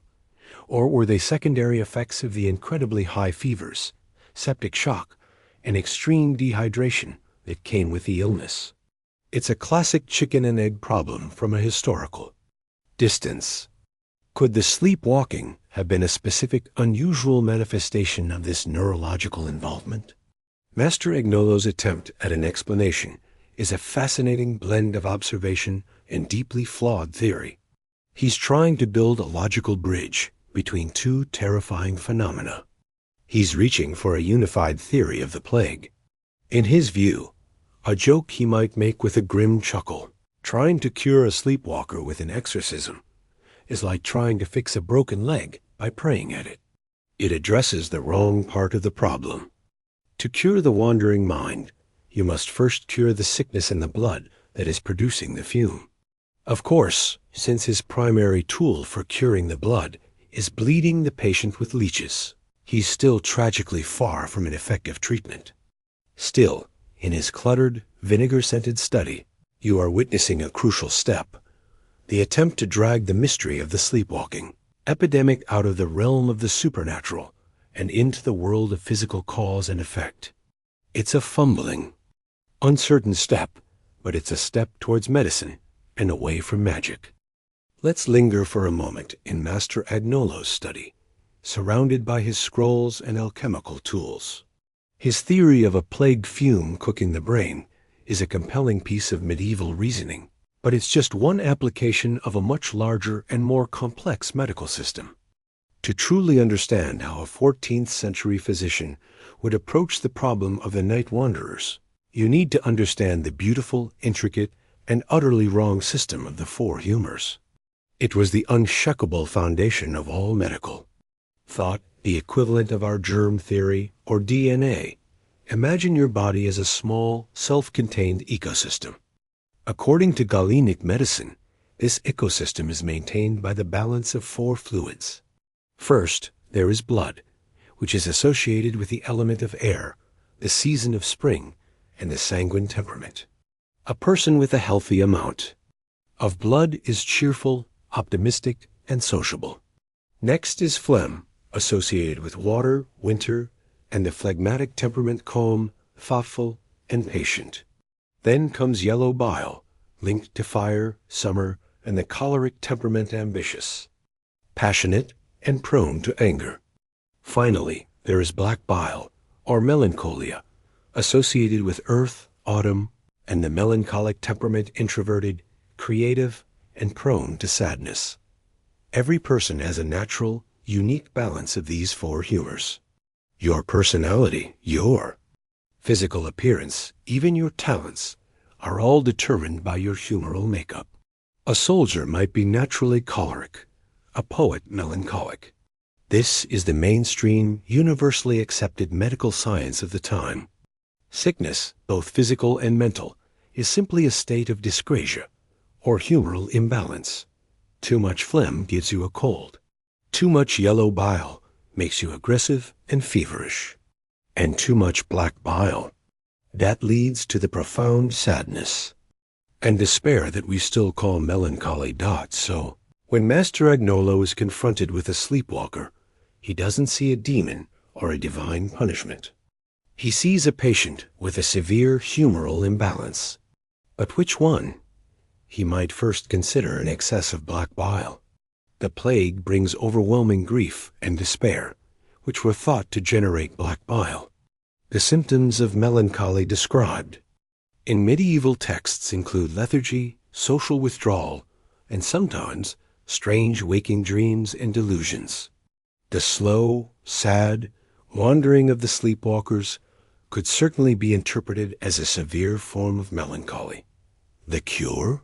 or were they secondary effects of the incredibly high fevers, septic shock, and extreme dehydration that came with the illness? It's a classic chicken and egg problem from a historical distance. Could the sleepwalking have been a specific, unusual manifestation of this neurological involvement? Master Agnolo's attempt at an explanation is a fascinating blend of observation and deeply flawed theory. He's trying to build a logical bridge between 2 terrifying phenomena. He's reaching for a unified theory of the plague. In his view, a joke he might make with a grim chuckle, trying to cure a sleepwalker with an exorcism, is like trying to fix a broken leg by praying at it. It addresses the wrong part of the problem. To cure the wandering mind, you must first cure the sickness in the blood that is producing the fume. Of course, since his primary tool for curing the blood is bleeding the patient with leeches, he's still tragically far from an effective treatment. Still, in his cluttered, vinegar-scented study, You are witnessing a crucial step, the attempt to drag the mystery of the sleepwalking epidemic out of the realm of the supernatural and into the world of physical cause and effect. It's a fumbling, uncertain step, but it's a step towards medicine and away from magic. Let's linger for a moment in Master Agnolo's study, surrounded by his scrolls and alchemical tools. His theory of a plague fume cooking the brain is a compelling piece of medieval reasoning, but it's just one application of a much larger and more complex medical system. To truly understand how a 14th century physician would approach the problem of the night wanderers, you need to understand the beautiful, intricate, and utterly wrong system of the four humors. It was the unshakable foundation of all medical thought, the equivalent of our germ theory or DNA. Imagine your body as a small, self-contained ecosystem. According to Galenic medicine, this ecosystem is maintained by the balance of four fluids. First, there is blood, which is associated with the element of air, the season of spring, and the sanguine temperament. A person with a healthy amount of blood is cheerful, optimistic, and sociable. Next is phlegm, associated with water, winter, and the phlegmatic temperament calm, thoughtful, and patient. Then comes yellow bile, linked to fire, summer, and the choleric temperament ambitious, passionate, and prone to anger. Finally, there is black bile, or melancholia, associated with earth, autumn, and the melancholic temperament introverted, creative, and prone to sadness. Every person has a natural, unique balance of these four humors. Your personality, your physical appearance, even your talents, are all determined by your humoral makeup. A soldier might be naturally choleric, a poet melancholic. This is the mainstream, universally accepted medical science of the time. Sickness, both physical and mental, is simply a state of dyscrasia, or humoral imbalance. Too much phlegm gives you a cold. Too much yellow bile makes you aggressive and feverish. And too much black bile, that leads to the profound sadness and despair that we still call melancholy. So, when Master Agnolo is confronted with a sleepwalker, he doesn't see a demon or a divine punishment. He sees a patient with a severe humoral imbalance. But which one? He might first consider an excess of black bile. The plague brings overwhelming grief and despair, which were thought to generate black bile. The symptoms of melancholy described in medieval texts include lethargy, social withdrawal, and sometimes strange waking dreams and delusions. The slow, sad wandering of the sleepwalkers could certainly be interpreted as a severe form of melancholy. The cure?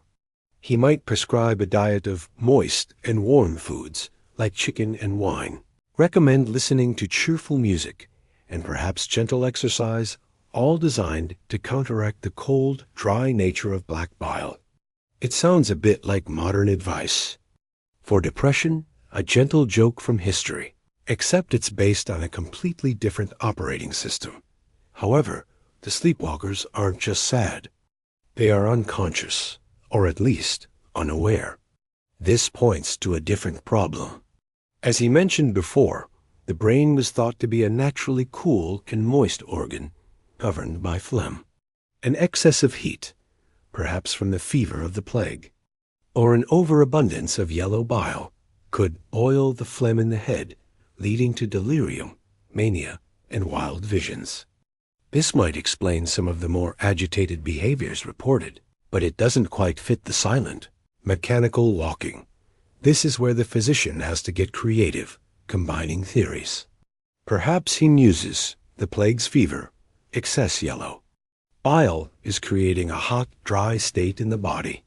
He might prescribe a diet of moist and warm foods like chicken and wine, recommend listening to cheerful music, and perhaps gentle exercise, all designed to counteract the cold, dry nature of black bile. It sounds a bit like modern advice. For depression, a gentle joke from history, except it's based on a completely different operating system. However, the sleepwalkers aren't just sad. They are unconscious, or at least unaware. This points to a different problem. As he mentioned before, the brain was thought to be a naturally cool and moist organ, governed by phlegm. An excess of heat, perhaps from the fever of the plague, or an overabundance of yellow bile, could boil the phlegm in the head, leading to delirium, mania, and wild visions. This might explain some of the more agitated behaviors reported, but it doesn't quite fit the silent, mechanical walking. This is where the physician has to get creative, combining theories. Perhaps he muses the plague's fever, excess yellow. Bile is creating a hot, dry state in the body.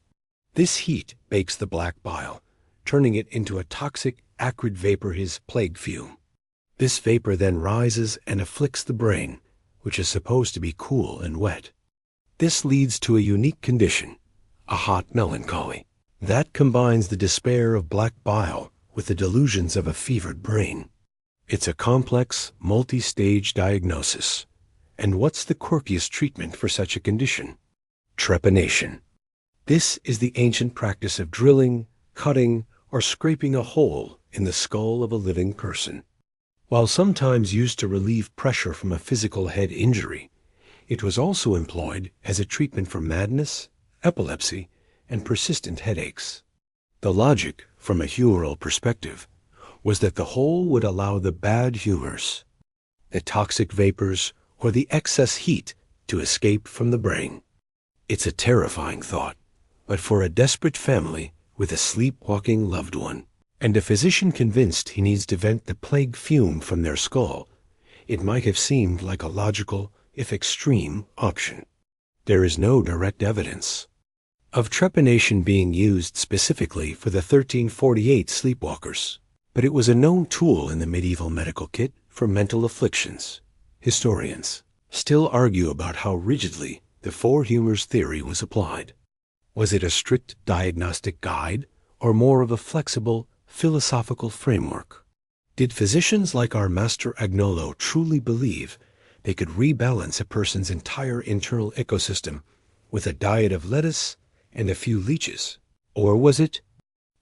This heat bakes the black bile, turning it into a toxic, acrid vapor, his plague fume. This vapor then rises and afflicts the brain, which is supposed to be cool and wet. This leads to a unique condition, a hot melancholy, that combines the despair of black bile with the delusions of a fevered brain. It's a complex, multi-stage diagnosis. And what's the quirkiest treatment for such a condition? Trepanation. This is the ancient practice of drilling, cutting, or scraping a hole in the skull of a living person. While sometimes used to relieve pressure from a physical head injury, it was also employed as a treatment for madness, epilepsy, and persistent headaches. The logic, from a humoral perspective, was that the hole would allow the bad humors, the toxic vapors, or the excess heat to escape from the brain. It's a terrifying thought, but for a desperate family with a sleepwalking loved one, and a physician convinced he needs to vent the plague fume from their skull, it might have seemed like a logical, if extreme, option. There is no direct evidence of trepanation being used specifically for the 1348 sleepwalkers, but it was a known tool in the medieval medical kit for mental afflictions. Historians still argue about how rigidly the four humors theory was applied. Was it a strict diagnostic guide, or more of a flexible, philosophical framework? Did physicians like our master Agnolo truly believe they could rebalance a person's entire internal ecosystem with a diet of lettuce and a few leeches? Or was it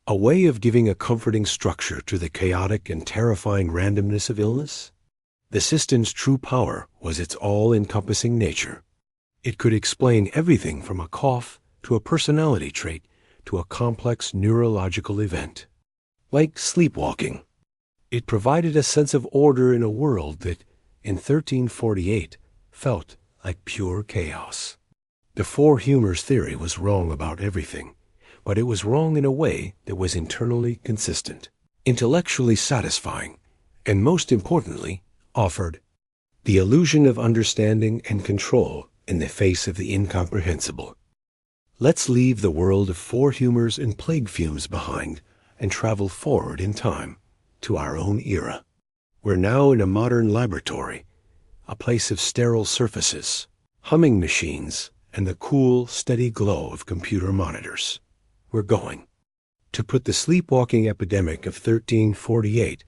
a way of giving a comforting structure to the chaotic and terrifying randomness of illness? The system's true power was its all-encompassing nature. It could explain everything from a cough to a personality trait to a complex neurological event. Like sleepwalking, it provided a sense of order in a world that, in 1348, felt like pure chaos. The four humors theory was wrong about everything, but it was wrong in a way that was internally consistent, intellectually satisfying, and most importantly, offered the illusion of understanding and control in the face of the incomprehensible. Let's leave the world of four humors and plague fumes behind and travel forward in time to our own era. We're now in a modern laboratory, a place of sterile surfaces, humming machines, and the cool, steady glow of computer monitors. We're going to put the sleepwalking epidemic of 1348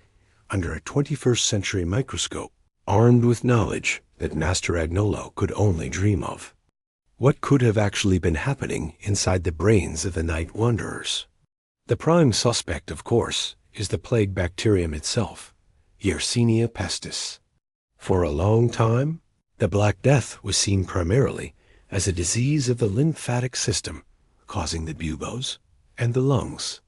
under a 21st century microscope, armed with knowledge that Master Agnolo could only dream of. What could have actually been happening inside the brains of the night wanderers? The prime suspect, of course, is the plague bacterium itself, Yersinia pestis. For a long time, the Black Death was seen primarily as a disease of the lymphatic system, causing the buboes and the lungs.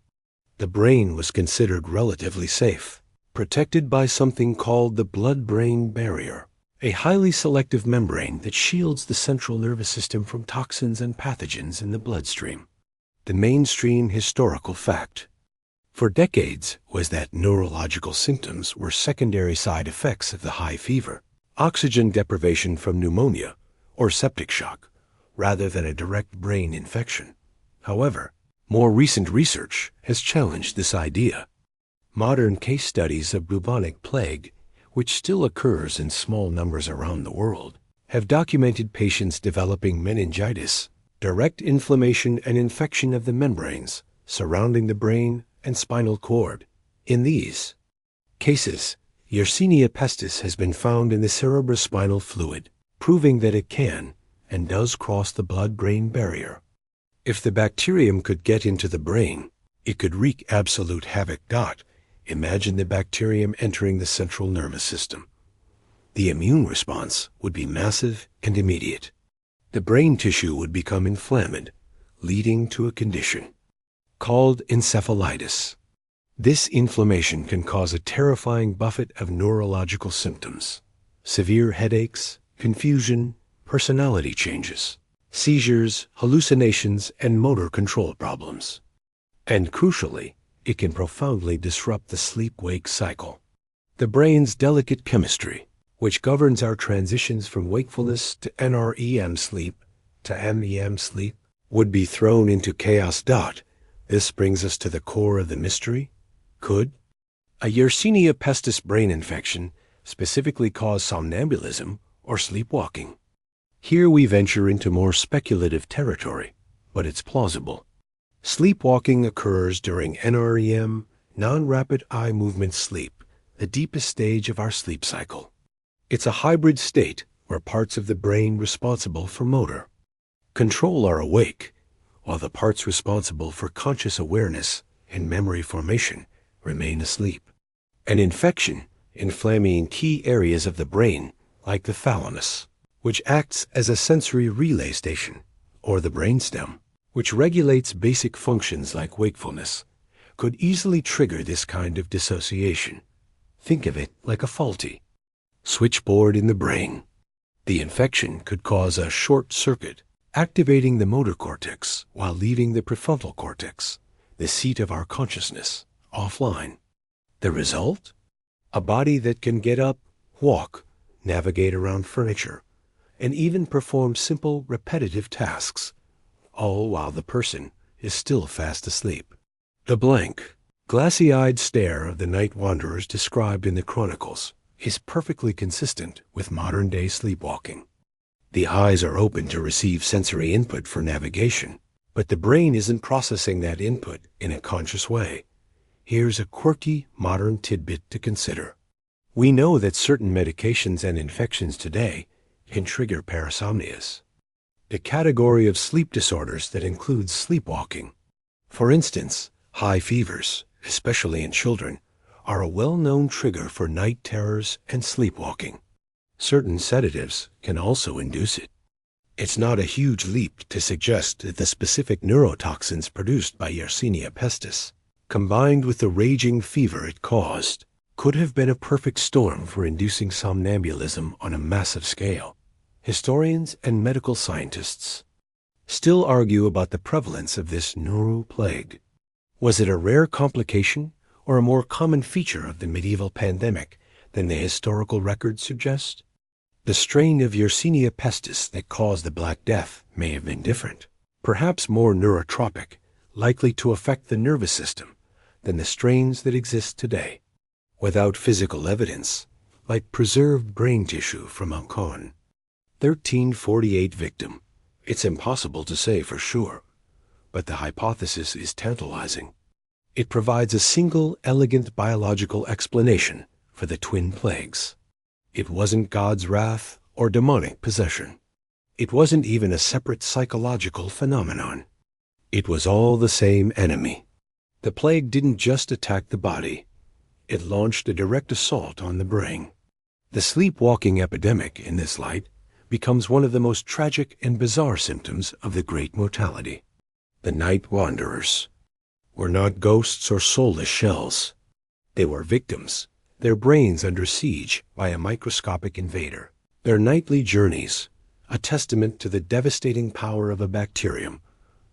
The brain was considered relatively safe, protected by something called the blood-brain barrier, a highly selective membrane that shields the central nervous system from toxins and pathogens in the bloodstream. The mainstream historical fact for decades was that neurological symptoms were secondary side effects of the high fever, oxygen deprivation from pneumonia, or septic shock, rather than a direct brain infection. However, more recent research has challenged this idea. Modern case studies of bubonic plague, which still occurs in small numbers around the world, have documented patients developing meningitis, direct inflammation and infection of the membranes surrounding the brain and spinal cord. In these cases, Yersinia pestis has been found in the cerebrospinal fluid, proving that it can and does cross the blood-brain barrier. If the bacterium could get into the brain, it could wreak absolute havoc. Imagine the bacterium entering the central nervous system. The immune response would be massive and immediate. The brain tissue would become inflamed, leading to a condition called encephalitis. This inflammation can cause a terrifying buffet of neurological symptoms: severe headaches, confusion, personality changes, seizures, hallucinations, and motor control problems. And crucially, it can profoundly disrupt the sleep-wake cycle. The brain's delicate chemistry, which governs our transitions from wakefulness to NREM sleep to MEM sleep, would be thrown into chaos. This brings us to the core of the mystery. Could a Yersinia pestis brain infection specifically cause somnambulism or sleepwalking? Here we venture into more speculative territory, but it's plausible. Sleepwalking occurs during NREM, non-rapid eye movement sleep, the deepest stage of our sleep cycle. It's a hybrid state where parts of the brain responsible for motor control are awake, while the parts responsible for conscious awareness and memory formation remain asleep. An infection inflaming key areas of the brain, like the thalamus, which acts as a sensory relay station, or the brainstem, which regulates basic functions like wakefulness, could easily trigger this kind of dissociation. Think of it like a faulty switchboard in the brain. The infection could cause a short circuit, activating the motor cortex while leaving the prefrontal cortex, the seat of our consciousness, offline. The result? A body that can get up, walk, navigate around furniture, and even perform simple, repetitive tasks, all while the person is still fast asleep. The blank, glassy-eyed stare of the night wanderers described in the chronicles is perfectly consistent with modern-day sleepwalking. The eyes are open to receive sensory input for navigation, but the brain isn't processing that input in a conscious way. Here's a quirky, modern tidbit to consider. We know that certain medications and infections today can trigger parasomnias, the category of sleep disorders that includes sleepwalking. For instance, high fevers, especially in children, are a well-known trigger for night terrors and sleepwalking. Certain sedatives can also induce it. It's not a huge leap to suggest that the specific neurotoxins produced by Yersinia pestis, combined with the raging fever it caused, could have been a perfect storm for inducing somnambulism on a massive scale. Historians and medical scientists still argue about the prevalence of this neuro plague. Was it a rare complication or a more common feature of the medieval pandemic than the historical records suggest? The strain of Yersinia pestis that caused the Black Death may have been different, perhaps more neurotropic, likely to affect the nervous system than the strains that exist today. Without physical evidence, like preserved brain tissue from Alcon, 1348 victim, it's impossible to say for sure, but the hypothesis is tantalizing. It provides a single, elegant biological explanation for the twin plagues. It wasn't God's wrath or demonic possession. It wasn't even a separate psychological phenomenon. It was all the same enemy. The plague didn't just attack the body. It launched a direct assault on the brain. The sleepwalking epidemic, in this light, becomes one of the most tragic and bizarre symptoms of the great mortality. The night wanderers were not ghosts or soulless shells. They were victims, their brains under siege by a microscopic invader. Their nightly journeys, a testament to the devastating power of a bacterium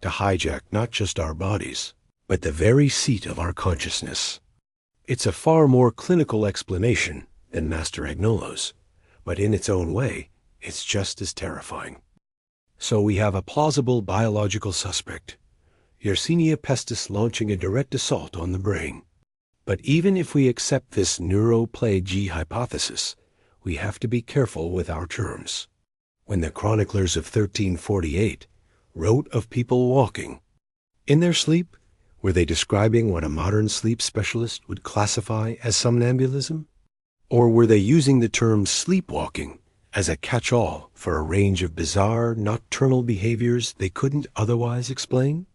to hijack not just our bodies, but the very seat of our consciousness. It's a far more clinical explanation than Master Agnolo's, but in its own way, it's just as terrifying. So we have a plausible biological suspect, Yersinia pestis launching a direct assault on the brain. But even if we accept this neuroplague hypothesis, we have to be careful with our terms. When the chroniclers of 1348 wrote of people walking in their sleep, were they describing what a modern sleep specialist would classify as somnambulism? Or were they using the term sleepwalking as a catch-all for a range of bizarre nocturnal behaviors they couldn't otherwise explain?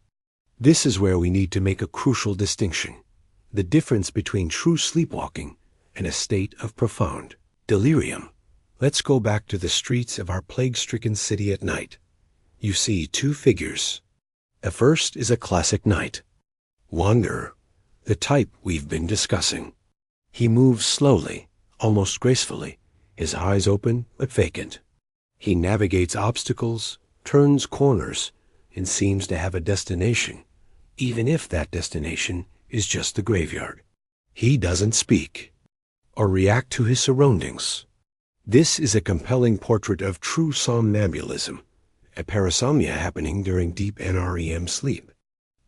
This is where we need to make a crucial distinction: the difference between true sleepwalking and a state of profound delirium. Let's go back to the streets of our plague-stricken city at night. You see two figures. The first is a classic night wanderer, the type we've been discussing. He moves slowly, almost gracefully, his eyes open but vacant. He navigates obstacles, turns corners, and seems to have a destination, even if that destination is just the graveyard. He doesn't speak or react to his surroundings. This is a compelling portrait of true somnambulism, a parasomnia happening during deep NREM sleep.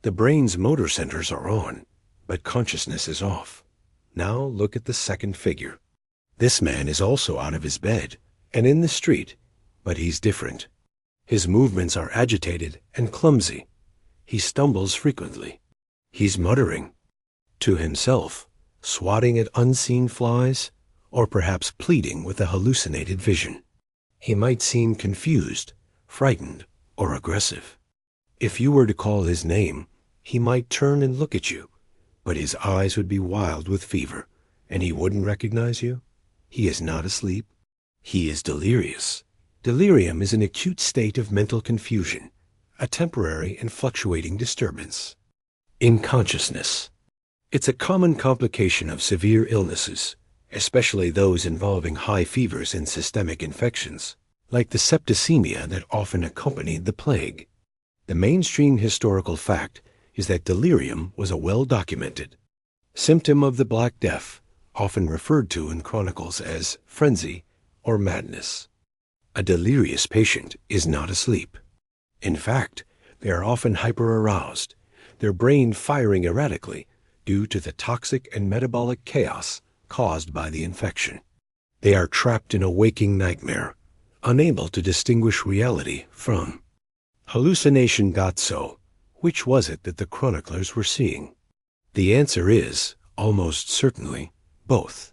The brain's motor centers are on, but consciousness is off. Now look at the second figure. This man is also out of his bed and in the street, but he's different. His movements are agitated and clumsy. He stumbles frequently. He's muttering to himself, swatting at unseen flies, or perhaps pleading with a hallucinated vision. He might seem confused, frightened, or aggressive. If you were to call his name, he might turn and look at you, but his eyes would be wild with fever, and he wouldn't recognize you. He is not asleep. He is delirious. Delirium is an acute state of mental confusion, a temporary and fluctuating disturbance in consciousness. It's a common complication of severe illnesses, especially those involving high fevers and systemic infections, like the septicemia that often accompanied the plague. The mainstream historical fact is that delirium was a well-documented symptom of the Black Death, often referred to in chronicles as frenzy or madness. A delirious patient is not asleep. In fact, they are often hyper-aroused, their brain firing erratically due to the toxic and metabolic chaos caused by the infection. They are trapped in a waking nightmare, unable to distinguish reality from hallucination. So, which was it that the chroniclers were seeing? The answer is, almost certainly, both.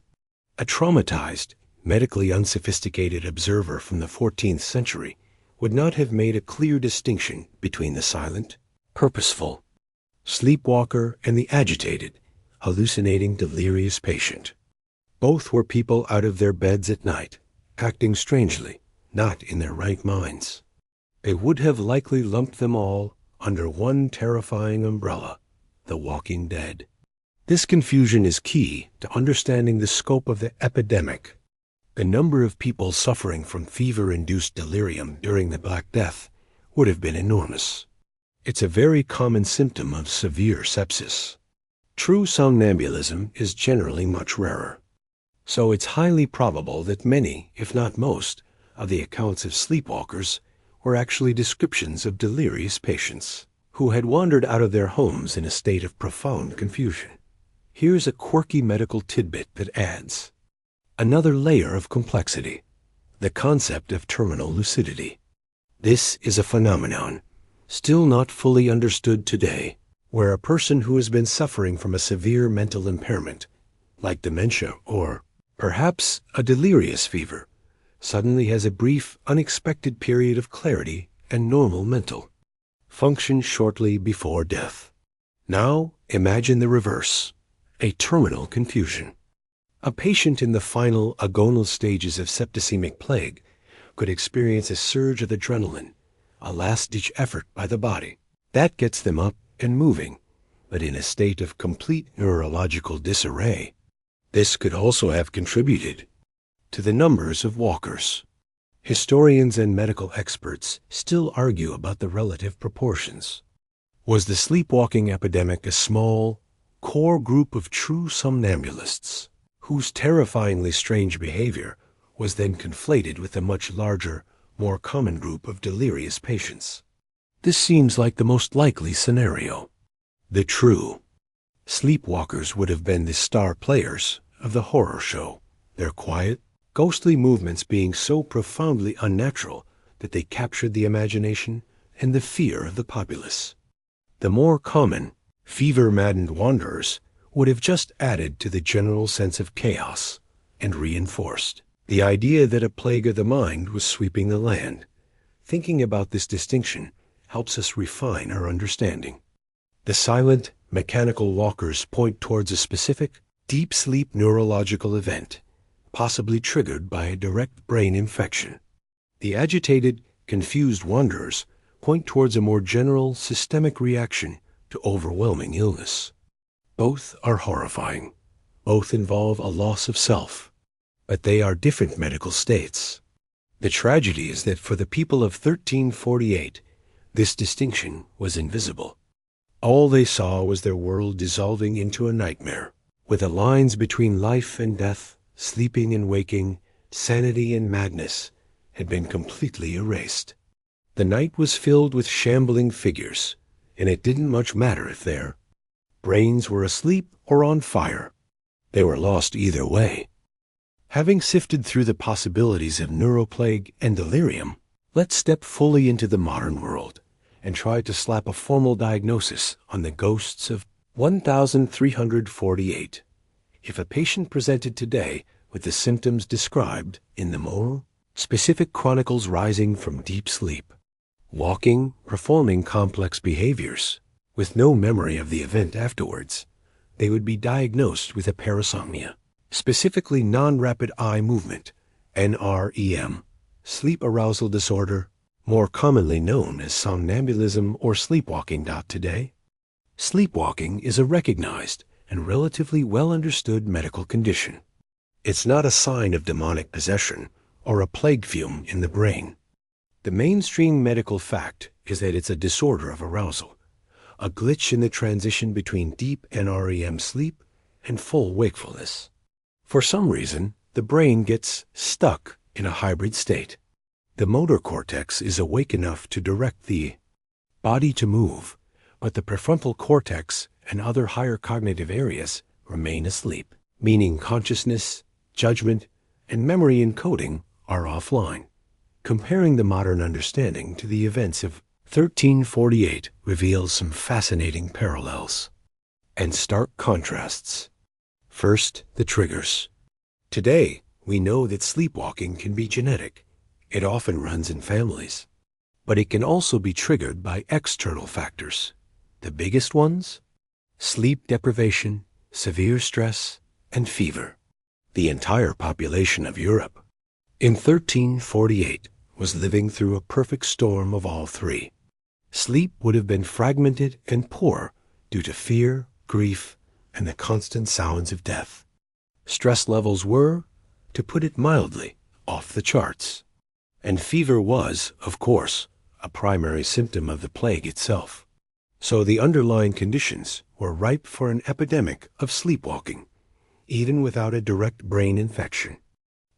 A traumatized, medically unsophisticated observer from the 14th century would not have made a clear distinction between the silent, purposeful sleepwalker and the agitated, hallucinating, delirious patient. Both were people out of their beds at night, acting strangely, not in their right minds. They would have likely lumped them all under one terrifying umbrella, the walking dead. This confusion is key to understanding the scope of the epidemic. The number of people suffering from fever-induced delirium during the Black Death would have been enormous. It's a very common symptom of severe sepsis. True somnambulism is generally much rarer. So it's highly probable that many, if not most, of the accounts of sleepwalkers were actually descriptions of delirious patients who had wandered out of their homes in a state of profound confusion. Here's a quirky medical tidbit that adds another layer of complexity: the concept of terminal lucidity. This is a phenomenon still not fully understood today, where a person who has been suffering from a severe mental impairment, like dementia or perhaps a delirious fever, suddenly has a brief, unexpected period of clarity and normal mental function shortly before death. Now imagine the reverse, a terminal confusion. A patient in the final agonal stages of septicemic plague could experience a surge of adrenaline, a last-ditch effort by the body. That gets them up and moving, but in a state of complete neurological disarray. This could also have contributed to the numbers of walkers. Historians and medical experts still argue about the relative proportions. Was the sleepwalking epidemic a small, core group of true somnambulists, whose terrifyingly strange behavior was then conflated with a much larger, more common group of delirious patients? This seems like the most likely scenario. The true sleepwalkers would have been the star players of the horror show, their quiet, ghostly movements being so profoundly unnatural that they captured the imagination and the fear of the populace. The more common, fever-maddened wanderers would have just added to the general sense of chaos and reinforced the idea that a plague of the mind was sweeping the land. Thinking about this distinction helps us refine our understanding. The silent, mechanical walkers point towards a specific, deep sleep neurological event, possibly triggered by a direct brain infection. The agitated, confused wanderers point towards a more general, systemic reaction to overwhelming illness. Both are horrifying. Both involve a loss of self. But they are different medical states. The tragedy is that for the people of 1348, this distinction was invisible. All they saw was their world dissolving into a nightmare, with the lines between life and death, sleeping and waking, sanity and madness, had been completely erased. The night was filled with shambling figures, and it didn't much matter if their brains were asleep or on fire. They were lost either way. Having sifted through the possibilities of neuroplague and delirium, let's step fully into the modern world and try to slap a formal diagnosis on the ghosts of 1348. If a patient presented today with the symptoms described in the more specific chronicles rising from deep sleep, walking, performing complex behaviors. With no memory of the event afterwards, they would be diagnosed with a parasomnia, specifically non-rapid eye movement, NREM, sleep arousal disorder, more commonly known as somnambulism or sleepwalking. Today, sleepwalking is a recognized and relatively well-understood medical condition. It's not a sign of demonic possession or a plague fume in the brain. The mainstream medical fact is that it's a disorder of arousal, a glitch in the transition between deep NREM sleep and full wakefulness. For some reason, the brain gets stuck in a hybrid state. The motor cortex is awake enough to direct the body to move, but the prefrontal cortex and other higher cognitive areas remain asleep, meaning consciousness, judgment, and memory encoding are offline. Comparing the modern understanding to the events of 1348 reveals some fascinating parallels and stark contrasts. First, the triggers. Today, we know that sleepwalking can be genetic. It often runs in families. But it can also be triggered by external factors. The biggest ones? Sleep deprivation, severe stress, and fever. The entire population of Europe in 1348 was living through a perfect storm of all three. Sleep would have been fragmented and poor due to fear, grief, and the constant sounds of death. Stress levels were, to put it mildly, off the charts. And fever was, of course, a primary symptom of the plague itself. So the underlying conditions were ripe for an epidemic of sleepwalking, even without a direct brain infection.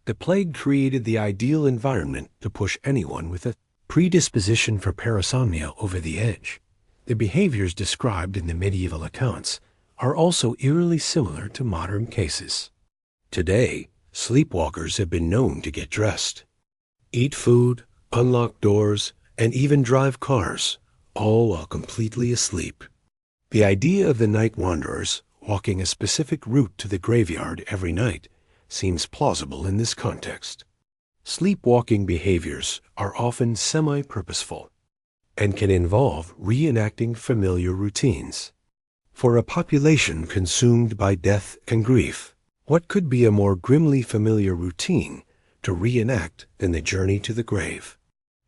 The plague created the ideal environment to push anyone with a predisposition for parasomnia over the edge. The behaviors described in the medieval accounts are also eerily similar to modern cases. Today, sleepwalkers have been known to get dressed, eat food, unlock doors, and even drive cars, all while completely asleep. The idea of the night wanderers walking a specific route to the graveyard every night seems plausible in this context. Sleepwalking behaviors are often semi-purposeful and can involve reenacting familiar routines. For a population consumed by death and grief, what could be a more grimly familiar routine to reenact than the journey to the grave?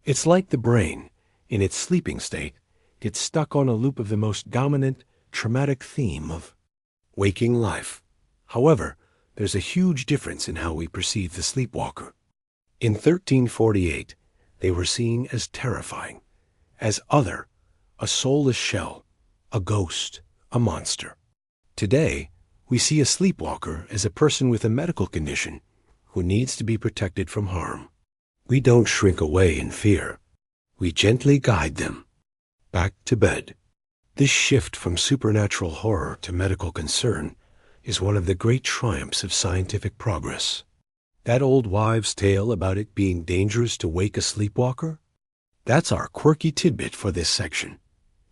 It's like the brain, in its sleeping state, gets stuck on a loop of the most dominant, traumatic theme of waking life. However, there's a huge difference in how we perceive the sleepwalker. In 1348, they were seen as terrifying, as other, a soulless shell, a ghost, a monster. Today, we see a sleepwalker as a person with a medical condition who needs to be protected from harm. We don't shrink away in fear. We gently guide them back to bed. This shift from supernatural horror to medical concern is one of the great triumphs of scientific progress. That old wives' tale about it being dangerous to wake a sleepwalker? That's our quirky tidbit for this section.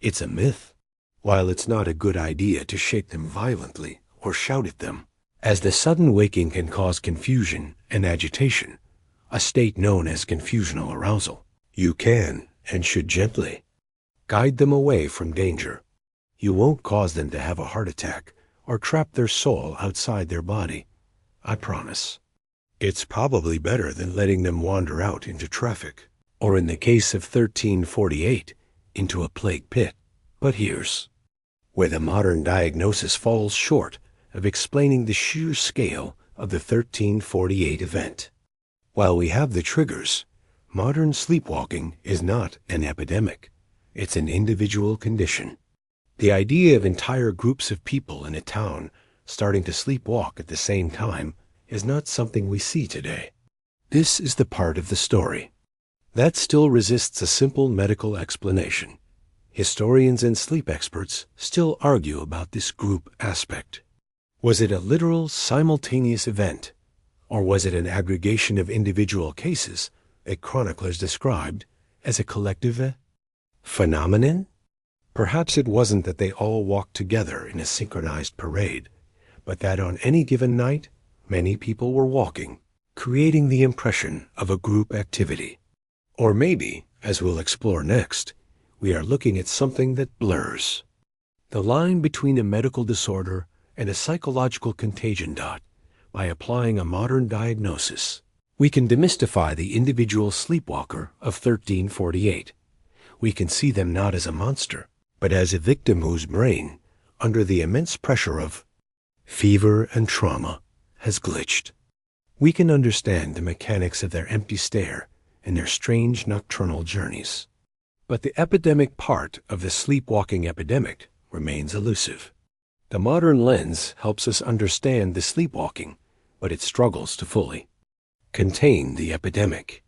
It's a myth. While it's not a good idea to shake them violently or shout at them, as the sudden waking can cause confusion and agitation, a state known as confusional arousal, you can and should gently guide them away from danger. You won't cause them to have a heart attack or trap their soul outside their body. I promise. It's probably better than letting them wander out into traffic, or in the case of 1348, into a plague pit. But here's where the modern diagnosis falls short of explaining the sheer scale of the 1348 event. While we have the triggers, modern sleepwalking is not an epidemic. It's an individual condition. The idea of entire groups of people in a town starting to sleepwalk at the same time is not something we see today. This is the part of the story that still resists a simple medical explanation. Historians and sleep experts still argue about this group aspect. Was it a literal simultaneous event, or was it an aggregation of individual cases that chroniclers described as a collective phenomenon? Perhaps it wasn't that they all walked together in a synchronized parade, but that on any given night, many people were walking, creating the impression of a group activity. Or maybe As we'll explore next, we are looking at something that blurs the line between a medical disorder and a psychological contagion. By applying a modern diagnosis, we can demystify the individual sleepwalker of 1348. We can see them not as a monster, but as a victim whose brain, under the immense pressure of fever and trauma, has glitched. We can understand the mechanics of their empty stare and their strange nocturnal journeys. But the epidemic part of the sleepwalking epidemic remains elusive. The modern lens helps us understand the sleepwalking, but it struggles to fully contain the epidemic.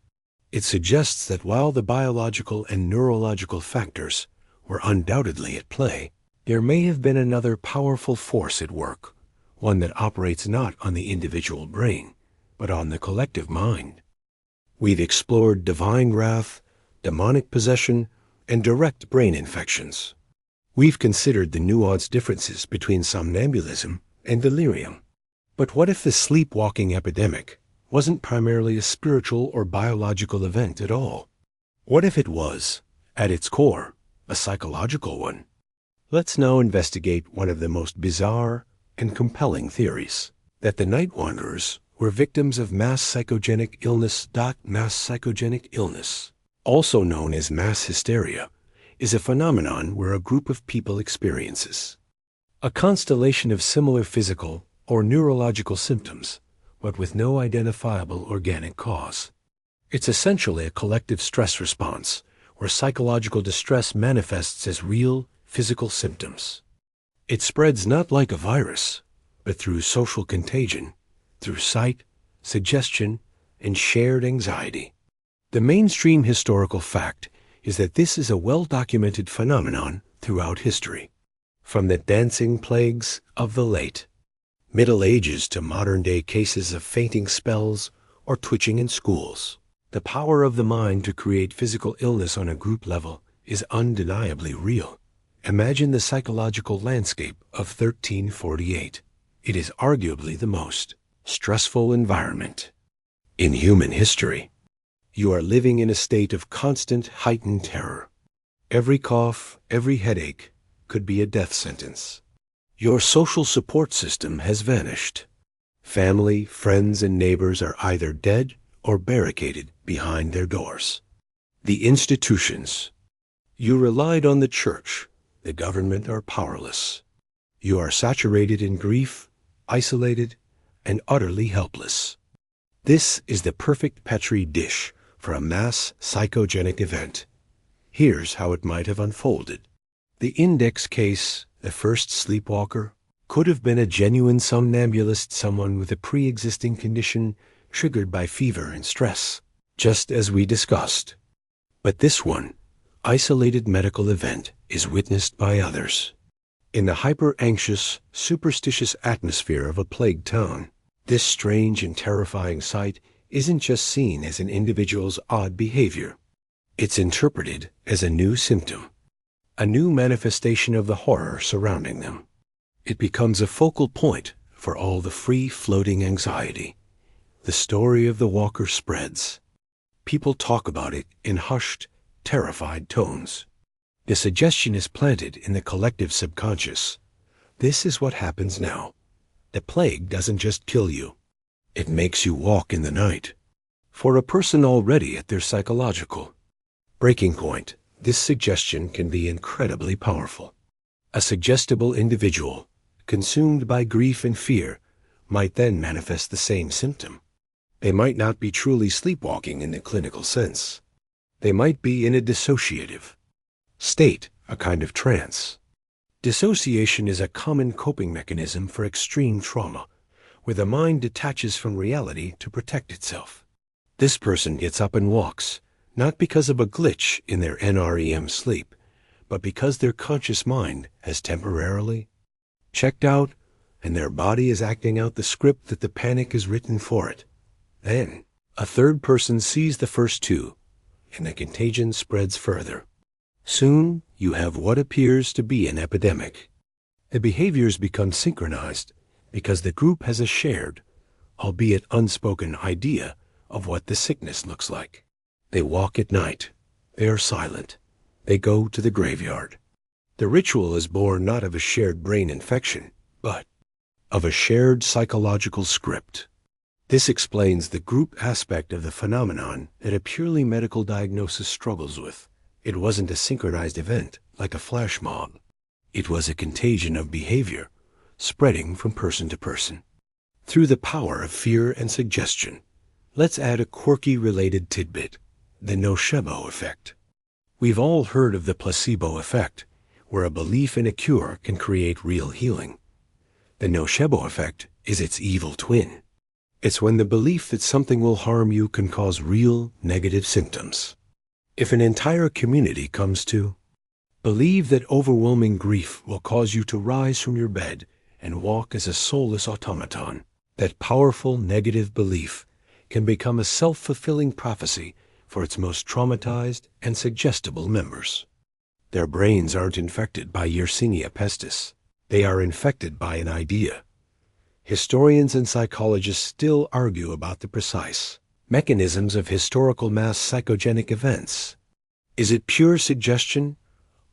It suggests that while the biological and neurological factors were undoubtedly at play, there may have been another powerful force at work, one that operates not on the individual brain, but on the collective mind. We've explored divine wrath, demonic possession, and direct brain infections. We've considered the nuanced differences between somnambulism and delirium. But what if the sleepwalking epidemic wasn't primarily a spiritual or biological event at all? What if it was, at its core, a psychological one? Let's now investigate one of the most bizarre and compelling theories, that the night wanderers were victims of mass psychogenic illness. Mass psychogenic illness, also known as mass hysteria, is a phenomenon where a group of people experiences a constellation of similar physical or neurological symptoms, but with no identifiable organic cause. It's essentially a collective stress response, where psychological distress manifests as real physical symptoms. It spreads not like a virus, but through social contagion, through sight, suggestion, and shared anxiety. The mainstream historical fact is that this is a well-documented phenomenon throughout history, from the dancing plagues of the late Middle Ages to modern-day cases of fainting spells or twitching in schools. The power of the mind to create physical illness on a group level is undeniably real. Imagine the psychological landscape of 1348. It is arguably the most stressful environment in human history. You are living in a state of constant heightened terror. Every cough, every headache could be a death sentence. Your social support system has vanished. Family, friends, and neighbors are either dead or barricaded behind their doors. The institutions. You relied on the church. The government are powerless. You are saturated in grief, isolated, and utterly helpless. This is the perfect petri dish for a mass psychogenic event. Here's how it might have unfolded. The index case, the first sleepwalker, could have been a genuine somnambulist, someone with a pre-existing condition triggered by fever and stress, just as we discussed. But this one, isolated medical event, is witnessed by others. In the hyper-anxious, superstitious atmosphere of a plagued town, this strange and terrifying sight isn't just seen as an individual's odd behavior. It's interpreted as a new symptom, a new manifestation of the horror surrounding them. It becomes a focal point for all the free-floating anxiety. The story of the walker spreads. People talk about it in hushed, terrified tones. The suggestion is planted in the collective subconscious. This is what happens now. The plague doesn't just kill you. It makes you walk in the night. For a person already at their psychological breaking point, this suggestion can be incredibly powerful. A suggestible individual, consumed by grief and fear, might then manifest the same symptom. They might not be truly sleepwalking in the clinical sense. They might be in a dissociative state, a kind of trance. Dissociation is a common coping mechanism for extreme trauma, where the mind detaches from reality to protect itself. This person gets up and walks, not because of a glitch in their NREM sleep, but because their conscious mind has temporarily checked out and their body is acting out the script that the panic has written for it. Then, a third person sees the first two, and the contagion spreads further. Soon, you have what appears to be an epidemic. The behaviors become synchronized because the group has a shared, albeit unspoken, idea of what the sickness looks like. They walk at night. They are silent. They go to the graveyard. The ritual is born not of a shared brain infection, but of a shared psychological script. This explains the group aspect of the phenomenon that a purely medical diagnosis struggles with. It wasn't a synchronized event like a flash mob. It was a contagion of behavior, spreading from person to person. Through the power of fear and suggestion, let's add a quirky related tidbit, the nocebo effect. We've all heard of the placebo effect, where a belief in a cure can create real healing. The nocebo effect is its evil twin. It's when the belief that something will harm you can cause real negative symptoms. If an entire community comes to believe that overwhelming grief will cause you to rise from your bed and walk as a soulless automaton, that powerful negative belief can become a self-fulfilling prophecy for its most traumatized and suggestible members. Their brains aren't infected by Yersinia pestis. They are infected by an idea. Historians and psychologists still argue about the precise mechanisms of historical mass psychogenic events. Is it pure suggestion,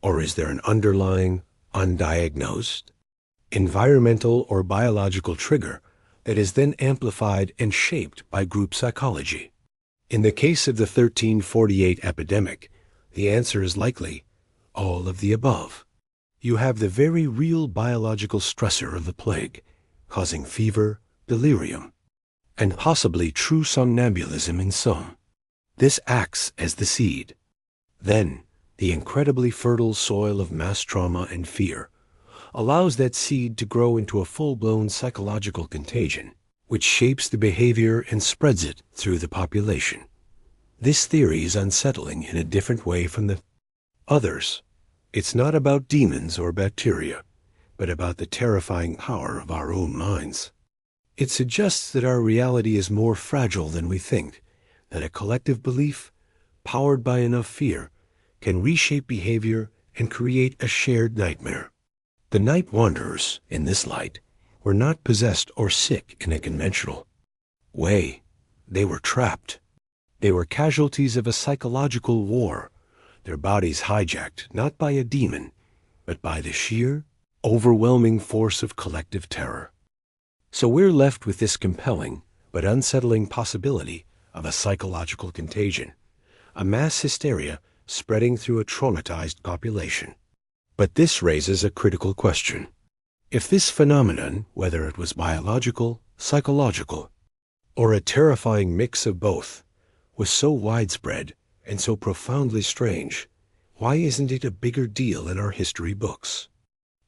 or is there an underlying, undiagnosed, environmental or biological trigger that is then amplified and shaped by group psychology? In the case of the 1348 epidemic, the answer is likely all of the above. You have the very real biological stressor of the plague, causing fever, delirium, and possibly true somnambulism in some. This acts as the seed. Then, the incredibly fertile soil of mass trauma and fear allows that seed to grow into a full-blown psychological contagion, which shapes the behavior and spreads it through the population. This theory is unsettling in a different way from the others. It's not about demons or bacteria, but about the terrifying power of our own minds. It suggests that our reality is more fragile than we think, that a collective belief, powered by enough fear, can reshape behavior and create a shared nightmare. The night wanderers, in this light, were not possessed or sick in a conventional way. They were trapped. They were casualties of a psychological war, their bodies hijacked not by a demon, but by the sheer, overwhelming force of collective terror. So we're left with this compelling but unsettling possibility of a psychological contagion, a mass hysteria spreading through a traumatized population. But this raises a critical question. If this phenomenon, whether it was biological, psychological, or a terrifying mix of both, was so widespread and so profoundly strange, why isn't it a bigger deal in our history books?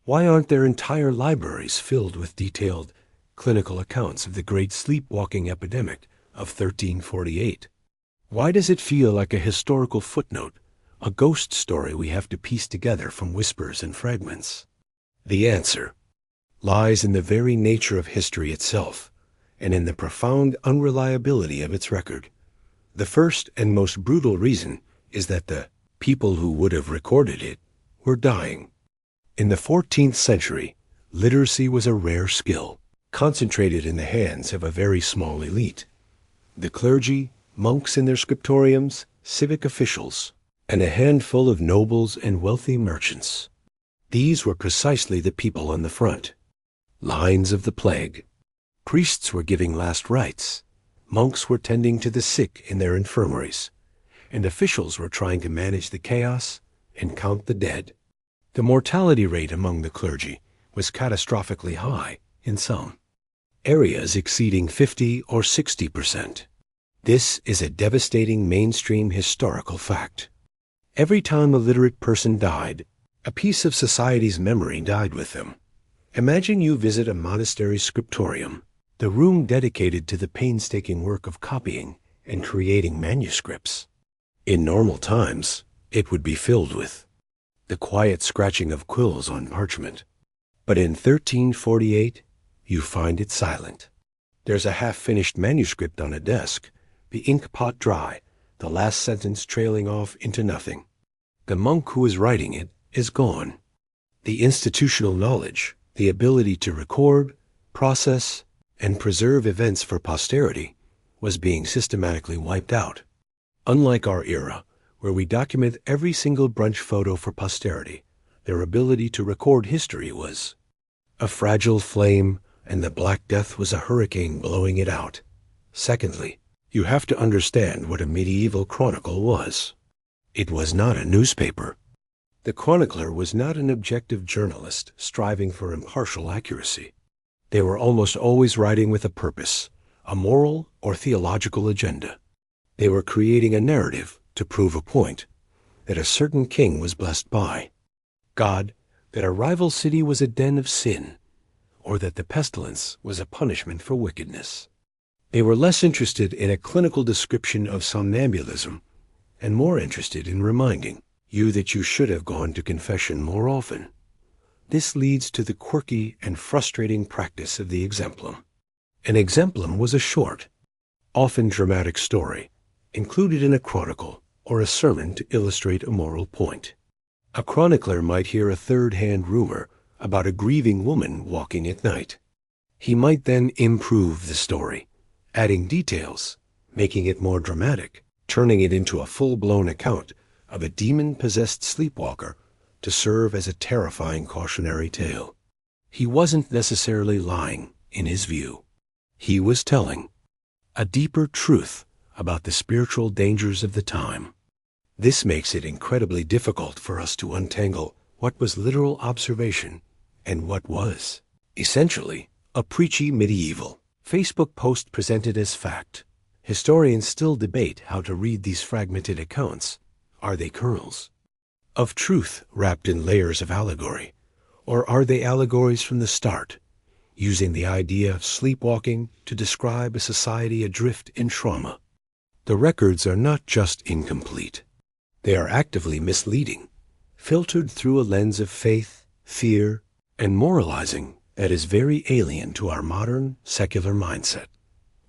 Why aren't there entire libraries filled with detailed clinical accounts of the great sleepwalking epidemic of 1348? Why does it feel like a historical footnote, a ghost story we have to piece together from whispers and fragments? The answer lies in the very nature of history itself, and in the profound unreliability of its record. The first and most brutal reason is that the people who would have recorded it were dying. In the 14th century, literacy was a rare skill, concentrated in the hands of a very small elite. The clergy, monks in their scriptoriums, civic officials, and a handful of nobles and wealthy merchants. These were precisely the people on the front lines of the plague. Priests were giving last rites, monks were tending to the sick in their infirmaries, and officials were trying to manage the chaos and count the dead. The mortality rate among the clergy was catastrophically high in some areas, exceeding 50 or 60%. This is a devastating mainstream historical fact. Every time a literate person died, a piece of society's memory died with them. Imagine you visit a monastery scriptorium, the room dedicated to the painstaking work of copying and creating manuscripts. In normal times, it would be filled with the quiet scratching of quills on parchment. But in 1348, you find it silent. There's a half-finished manuscript on a desk, the ink pot dry, the last sentence trailing off into nothing. The monk who is writing it is gone. The institutional knowledge, the ability to record, process, and preserve events for posterity, was being systematically wiped out. Unlike our era, where we document every single brunch photo for posterity. Their ability to record history was a fragile flame, and the Black Death was a hurricane blowing it out. Secondly, you have to understand what a medieval chronicle was. It was not a newspaper. The chronicler was not an objective journalist striving for impartial accuracy. They were almost always writing with a purpose, a moral or theological agenda. They were creating a narrative to prove a point, that a certain king was blessed by God, that a rival city was a den of sin, or that the pestilence was a punishment for wickedness. They were less interested in a clinical description of somnambulism and more interested in reminding you that you should have gone to confession more often. This leads to the quirky and frustrating practice of the exemplum. An exemplum was a short, often dramatic story, included in a chronicle or a sermon to illustrate a moral point. A chronicler might hear a third-hand rumor about a grieving woman walking at night. He might then improve the story, adding details, making it more dramatic, turning it into a full-blown account of a demon-possessed sleepwalker to serve as a terrifying cautionary tale. He wasn't necessarily lying, in his view. He was telling a deeper truth about the spiritual dangers of the time. This makes it incredibly difficult for us to untangle what was literal observation and what was, essentially, a preachy medieval Facebook post presented as fact. Historians still debate how to read these fragmented accounts. Are they kernels of truth wrapped in layers of allegory, or are they allegories from the start, using the idea of sleepwalking to describe a society adrift in trauma? The records are not just incomplete. They are actively misleading, filtered through a lens of faith, fear, and moralizing that is very alien to our modern, secular mindset.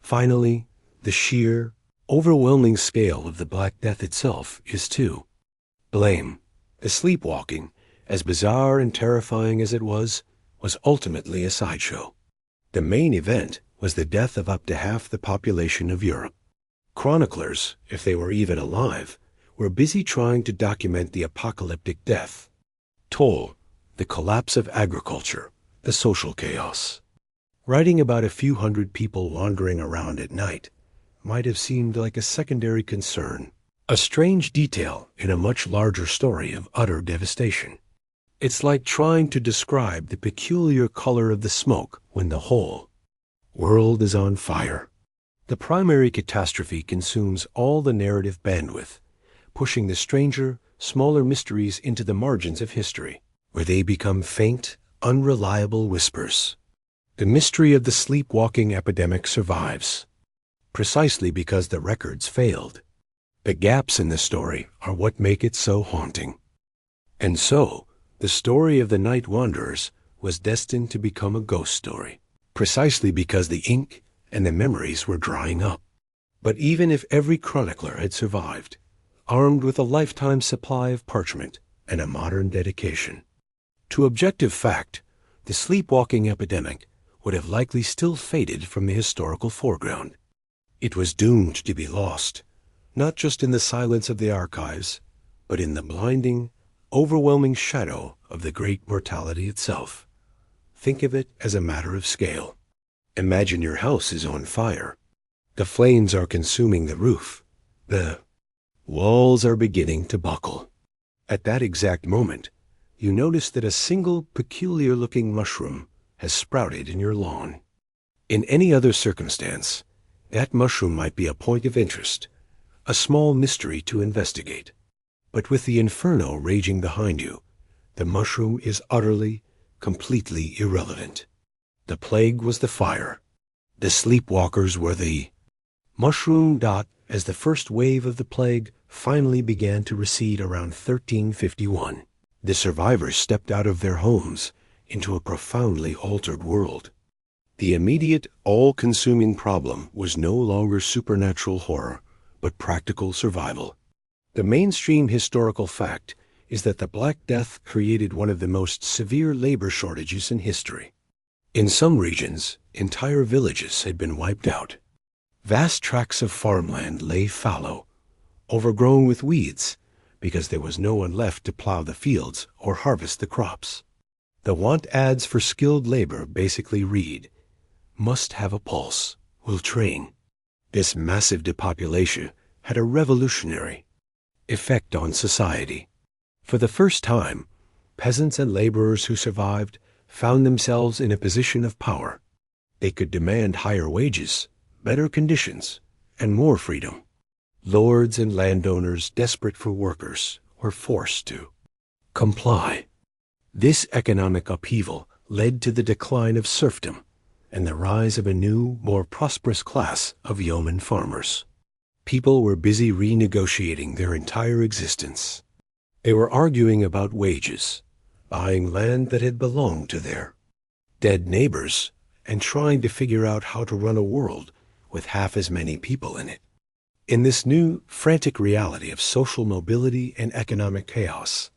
Finally, the sheer, overwhelming scale of the Black Death itself is too. Blame. The sleepwalking, as bizarre and terrifying as it was ultimately a sideshow. The main event was the death of up to half the population of Europe. Chroniclers, if they were even alive, were busy trying to document the apocalyptic death, toll, the collapse of agriculture, the social chaos. Writing about a few hundred people wandering around at night might have seemed like a secondary concern, a strange detail in a much larger story of utter devastation. It's like trying to describe the peculiar color of the smoke when the whole world is on fire. The primary catastrophe consumes all the narrative bandwidth, pushing the stranger, smaller mysteries into the margins of history, where they become faint, unreliable whispers. The mystery of the sleepwalking epidemic survives, precisely because the records failed. The gaps in the story are what make it so haunting. And so, the story of the night wanderers was destined to become a ghost story, precisely because the ink and the memories were drying up. But even if every chronicler had survived, armed with a lifetime supply of parchment and a modern dedication to objective fact, the sleepwalking epidemic would have likely still faded from the historical foreground. It was doomed to be lost, not just in the silence of the archives, but in the blinding, overwhelming shadow of the great mortality itself. Think of it as a matter of scale. Imagine your house is on fire. The flames are consuming the roof. The walls are beginning to buckle. At that exact moment, you notice that a single peculiar-looking mushroom has sprouted in your lawn. In any other circumstance, that mushroom might be a point of interest, a small mystery to investigate. But with the inferno raging behind you, the mushroom is utterly, completely irrelevant. The plague was the fire. The sleepwalkers were the mushroom. As the first wave of the plague finally began to recede around 1351, the survivors stepped out of their homes into a profoundly altered world. The immediate, all-consuming problem was no longer supernatural horror, but practical survival. The mainstream historical fact is that the Black Death created one of the most severe labor shortages in history. In some regions, entire villages had been wiped out. Vast tracts of farmland lay fallow, overgrown with weeds, because there was no one left to plow the fields or harvest the crops. The want ads for skilled labor basically read, "Must have a pulse, will train." This massive depopulation had a revolutionary effect on society. For the first time, peasants and laborers who survived found themselves in a position of power. They could demand higher wages, better conditions, and more freedom. Lords and landowners desperate for workers were forced to comply. This economic upheaval led to the decline of serfdom and the rise of a new, more prosperous class of yeoman farmers. People were busy renegotiating their entire existence. They were arguing about wages, buying land that had belonged to their dead neighbors, and trying to figure out how to run a world with half as many people in it. In this new, frantic reality of social mobility and economic chaos,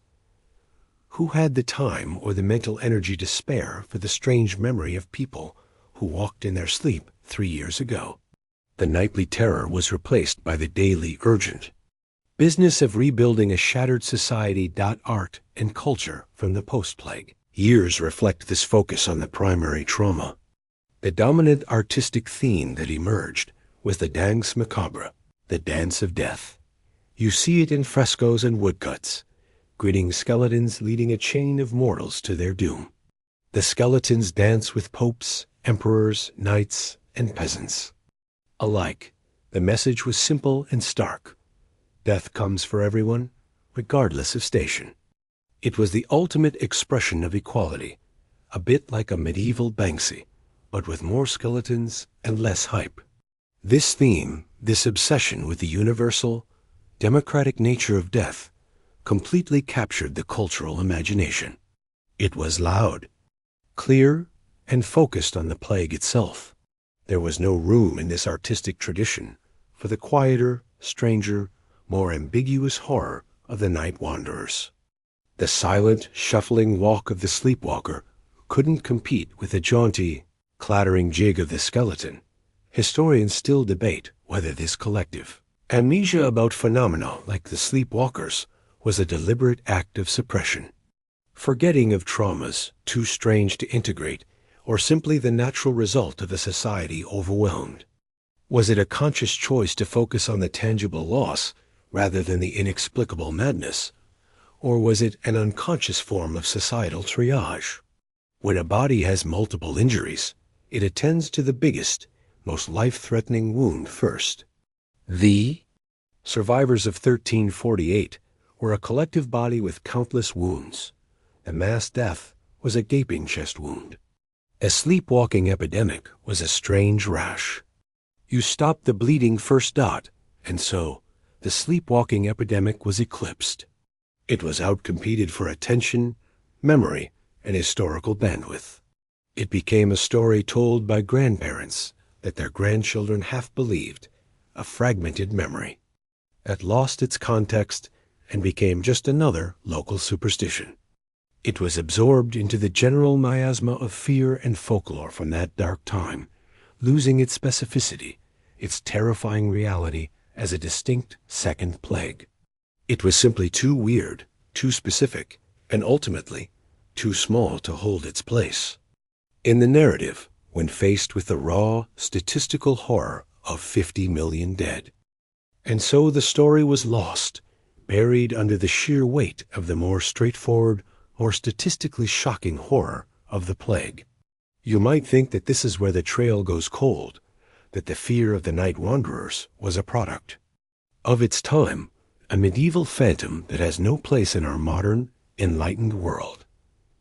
who had the time or the mental energy to spare for the strange memory of people who walked in their sleep 3 years ago? The nightly terror was replaced by the daily urgent business of rebuilding a shattered society. Art and culture from the post-plague years reflect this focus on the primary trauma. The dominant artistic theme that emerged was the danse macabre, the dance of death. You see it in frescoes and woodcuts, grinning skeletons leading a chain of mortals to their doom. The skeletons dance with popes, emperors, knights, and peasants. Alike, the message was simple and stark. Death comes for everyone, regardless of station. It was the ultimate expression of equality, a bit like a medieval Banksy, but with more skeletons and less hype. This theme, this obsession with the universal, democratic nature of death, completely captured the cultural imagination. It was loud, clear, and focused on the plague itself. There was no room in this artistic tradition for the quieter, stranger, more ambiguous horror of the night wanderers. The silent, shuffling walk of the sleepwalker couldn't compete with the jaunty, clattering jig of the skeleton. Historians still debate whether this collective amnesia about phenomena like the sleepwalkers was a deliberate act of suppression, forgetting of traumas too strange to integrate, or simply the natural result of a society overwhelmed. Was it a conscious choice to focus on the tangible loss rather than the inexplicable madness? Or was it an unconscious form of societal triage? When a body has multiple injuries, it attends to the biggest, most life-threatening wound first. The survivors of 1348 were a collective body with countless wounds. The mass death was a gaping chest wound. A sleepwalking epidemic was a strange rash. You stopped the bleeding first. And so, the sleepwalking epidemic was eclipsed. It was outcompeted for attention, memory, and historical bandwidth. It became a story told by grandparents that their grandchildren half believed, a fragmented memory that lost its context and became just another local superstition. It was absorbed into the general miasma of fear and folklore from that dark time, losing its specificity, its terrifying reality as a distinct second plague. It was simply too weird, too specific, and ultimately too small to hold its place in the narrative when faced with the raw, statistical horror of 50 million dead. And so the story was lost, buried under the sheer weight of the more straightforward, more statistically shocking horror of the plague. You might think that this is where the trail goes cold, that the fear of the night wanderers was a product of its time, a medieval phantom that has no place in our modern, enlightened world.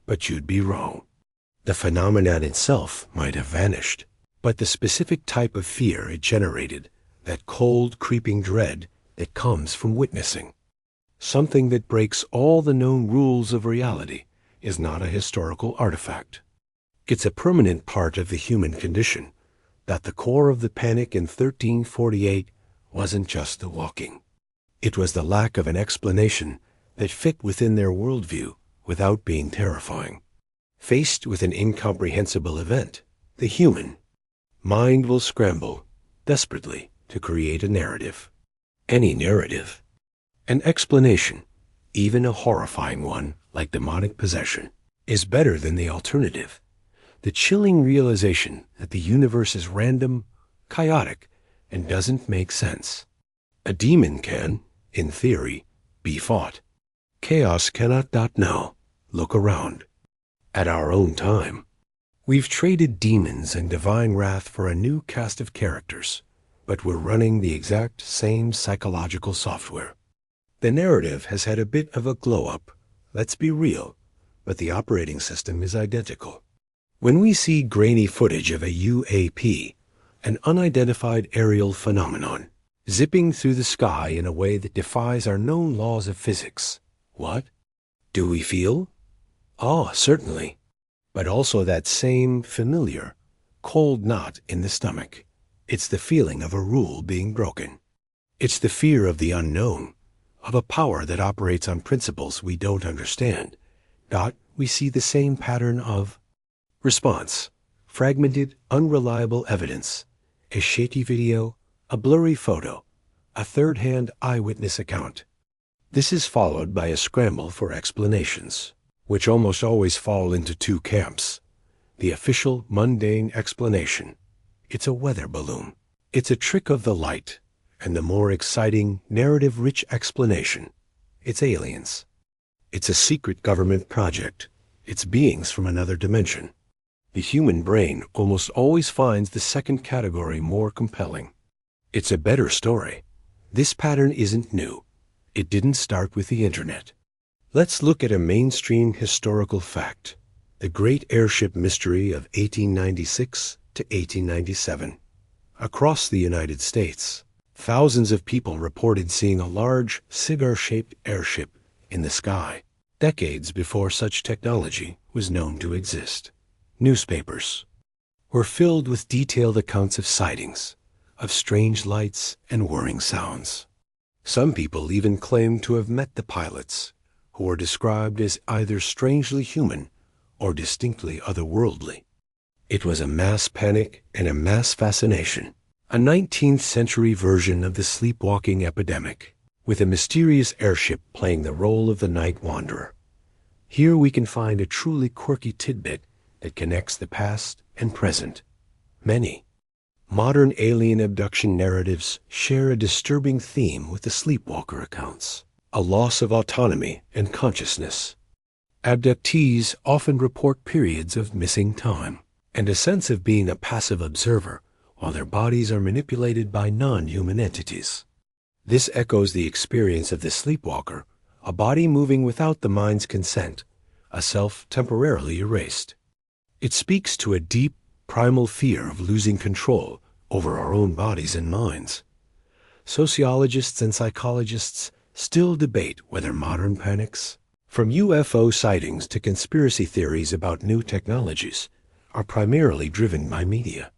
But you'd be wrong. The phenomenon itself might have vanished, but the specific type of fear it generated, that cold, creeping dread that comes from witnessing something that breaks all the known rules of reality, is not a historical artifact. It's a permanent part of the human condition, that the core of the panic in 1348 wasn't just the walking. It was the lack of an explanation that fit within their worldview without being terrifying. Faced with an incomprehensible event, the human mind will scramble desperately to create a narrative. Any narrative. An explanation, even a horrifying one like demonic possession, is better than the alternative. The chilling realization that the universe is random, chaotic, and doesn't make sense. A demon can, in theory, be fought. Chaos cannot. No. Look around. At our own time, we've traded demons and divine wrath for a new cast of characters, but we're running the exact same psychological software. The narrative has had a bit of a glow-up, let's be real, but the operating system is identical. When we see grainy footage of a UAP, an unidentified aerial phenomenon, zipping through the sky in a way that defies our known laws of physics, what do we feel? Oh, certainly, but also that same familiar, cold knot in the stomach. It's the feeling of a rule being broken. It's the fear of the unknown, of a power that operates on principles we don't understand. We see the same pattern of response: fragmented, unreliable evidence, a shaky video, a blurry photo, a third-hand eyewitness account. This is followed by a scramble for explanations, which almost always fall into two camps. The official, mundane explanation: it's a weather balloon. It's a trick of the light. And the more exciting, narrative-rich explanation: it's aliens. It's a secret government project. It's beings from another dimension. The human brain almost always finds the second category more compelling. It's a better story. This pattern isn't new. It didn't start with the internet. Let's look at a mainstream historical fact: the Great Airship Mystery of 1896 to 1897. Across the United States, thousands of people reported seeing a large, cigar-shaped airship in the sky, decades before such technology was known to exist. Newspapers were filled with detailed accounts of sightings, of strange lights and whirring sounds. Some people even claimed to have met the pilots, who were described as either strangely human or distinctly otherworldly. It was a mass panic and a mass fascination, a 19th century version of the sleepwalking epidemic, with a mysterious airship playing the role of the night wanderer. Here we can find a truly quirky tidbit that connects the past and present. Many modern alien abduction narratives share a disturbing theme with the sleepwalker accounts: a loss of autonomy and consciousness. Abductees often report periods of missing time and a sense of being a passive observer while their bodies are manipulated by non-human entities. This echoes the experience of the sleepwalker, a body moving without the mind's consent, a self temporarily erased. It speaks to a deep, primal fear of losing control over our own bodies and minds. Sociologists and psychologists still debate whether modern panics, from UFO sightings to conspiracy theories about new technologies, are primarily driven by media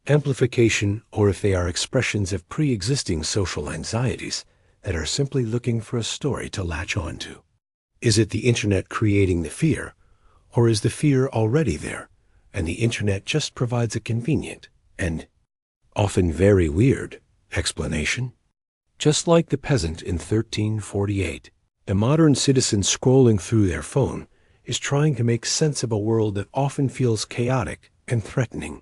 amplification, or if they are expressions of pre-existing social anxieties that are simply looking for a story to latch onto. Is it the internet creating the fear, or is the fear already there, and the internet just provides a convenient and often very weird explanation? Just like the peasant in 1348, the modern citizen scrolling through their phone is trying to make sense of a world that often feels chaotic and threatening.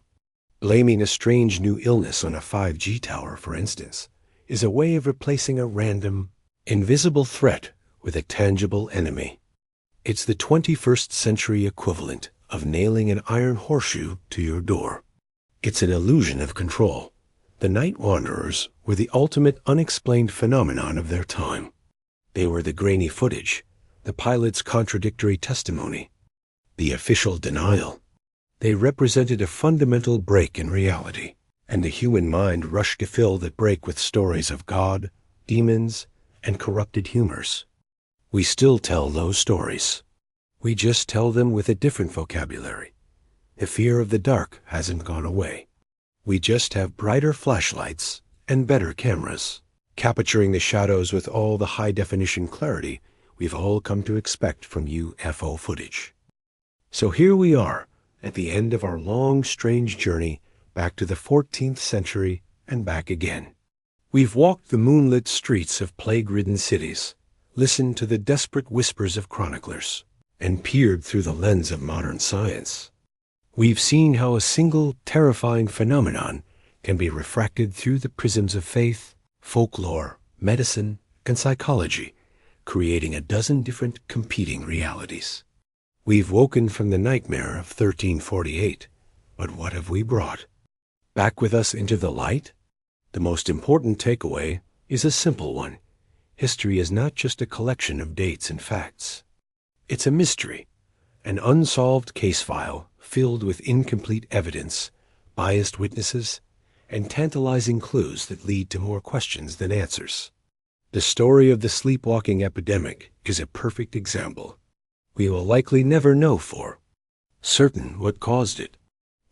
Blaming a strange new illness on a 5G tower, for instance, is a way of replacing a random, invisible threat with a tangible enemy. It's the 21st century equivalent of nailing an iron horseshoe to your door. It's an illusion of control. The night wanderers were the ultimate unexplained phenomenon of their time. They were the grainy footage, the pilot's contradictory testimony, the official denial. They represented a fundamental break in reality, and the human mind rushed to fill that break with stories of God, demons, and corrupted humors. We still tell those stories. We just tell them with a different vocabulary. The fear of the dark hasn't gone away. We just have brighter flashlights and better cameras, capturing the shadows with all the high-definition clarity we've all come to expect from UFO footage. So here we are, at the end of our long, strange journey back to the 14th century and back again. We've walked the moonlit streets of plague-ridden cities, listened to the desperate whispers of chroniclers, and peered through the lens of modern science. We've seen how a single terrifying phenomenon can be refracted through the prisms of faith, folklore, medicine, and psychology, creating a dozen different competing realities. We've woken from the nightmare of 1348, but what have we brought? Back with us into the light? The most important takeaway is a simple one. History is not just a collection of dates and facts. It's a mystery, an unsolved case file filled with incomplete evidence, biased witnesses, and tantalizing clues that lead to more questions than answers. The story of the sleepwalking epidemic is a perfect example. We will likely never know for certain what caused it.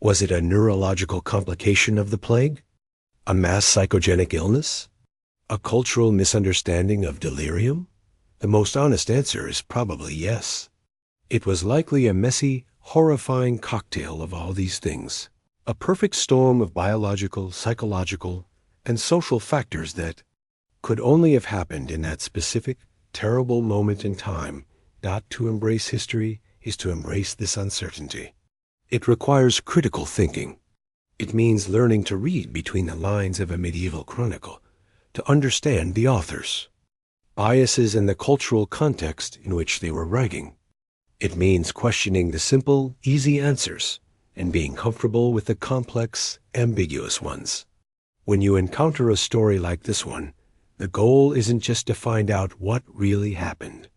Was it a neurological complication of the plague? A mass psychogenic illness? A cultural misunderstanding of delirium? The most honest answer is probably yes. It was likely a messy, horrifying cocktail of all these things, a perfect storm of biological, psychological, and social factors that could only have happened in that specific, terrible moment in time. Not to embrace history is to embrace this uncertainty. It requires critical thinking. It means learning to read between the lines of a medieval chronicle, to understand the authors, biases, and the cultural context in which they were writing. It means questioning the simple, easy answers and being comfortable with the complex, ambiguous ones. When you encounter a story like this one, the goal isn't just to find out what really happened.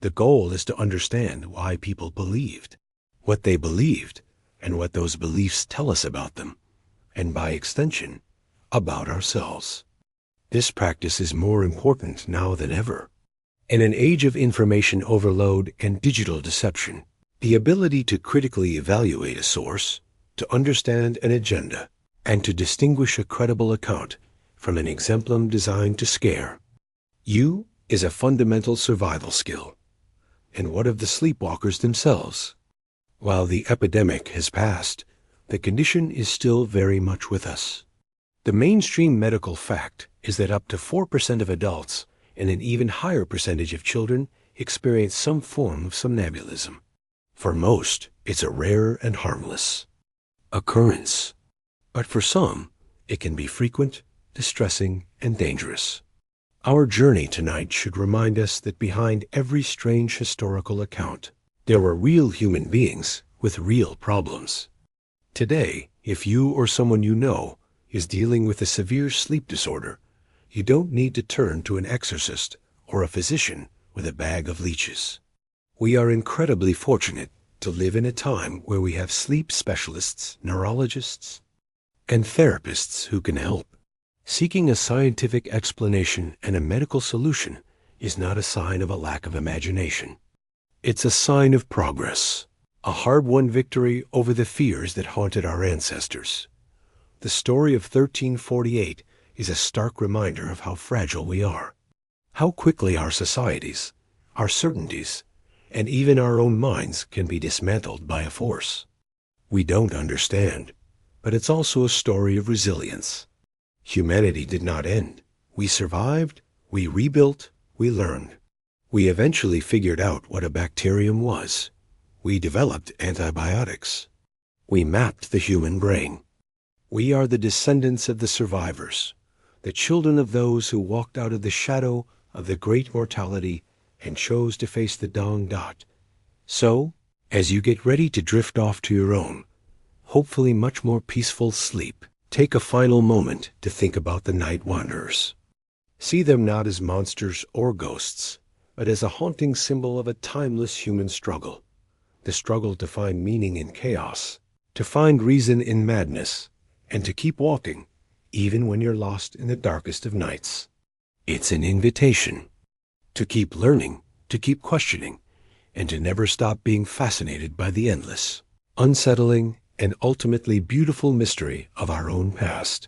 The goal is to understand why people believed, what they believed, and what those beliefs tell us about them, and by extension, about ourselves. This practice is more important now than ever. In an age of information overload and digital deception, the ability to critically evaluate a source, to understand an agenda, and to distinguish a credible account from an exemplum designed to scare you is a fundamental survival skill. And what of the sleepwalkers themselves? While the epidemic has passed, the condition is still very much with us. The mainstream medical fact is that up to 4% of adults and an even higher percentage of children experience some form of somnambulism. For most, it's a rare and harmless occurrence. But for some, it can be frequent, distressing, and dangerous. Our journey tonight should remind us that behind every strange historical account, there were real human beings with real problems. Today, if you or someone you know is dealing with a severe sleep disorder, you don't need to turn to an exorcist or a physician with a bag of leeches. We are incredibly fortunate to live in a time where we have sleep specialists, neurologists, and therapists who can help. Seeking a scientific explanation and a medical solution is not a sign of a lack of imagination. It's a sign of progress, a hard-won victory over the fears that haunted our ancestors. The story of 1348 is a stark reminder of how fragile we are, how quickly our societies, our certainties, and even our own minds can be dismantled by a force we don't understand. But it's also a story of resilience. Humanity did not end. We survived, we rebuilt, we learned. We eventually figured out what a bacterium was. We developed antibiotics. We mapped the human brain. We are the descendants of the survivors, the children of those who walked out of the shadow of the great mortality and chose to face the dawn dot. So, as you get ready to drift off to your own, hopefully much more peaceful sleep, take a final moment to think about the night wanderers. See them not as monsters or ghosts, but as a haunting symbol of a timeless human struggle. The struggle to find meaning in chaos, to find reason in madness, and to keep walking, even when you're lost in the darkest of nights. It's an invitation to keep learning, to keep questioning, and to never stop being fascinated by the endless, unsettling, and ultimately beautiful mystery of our own past.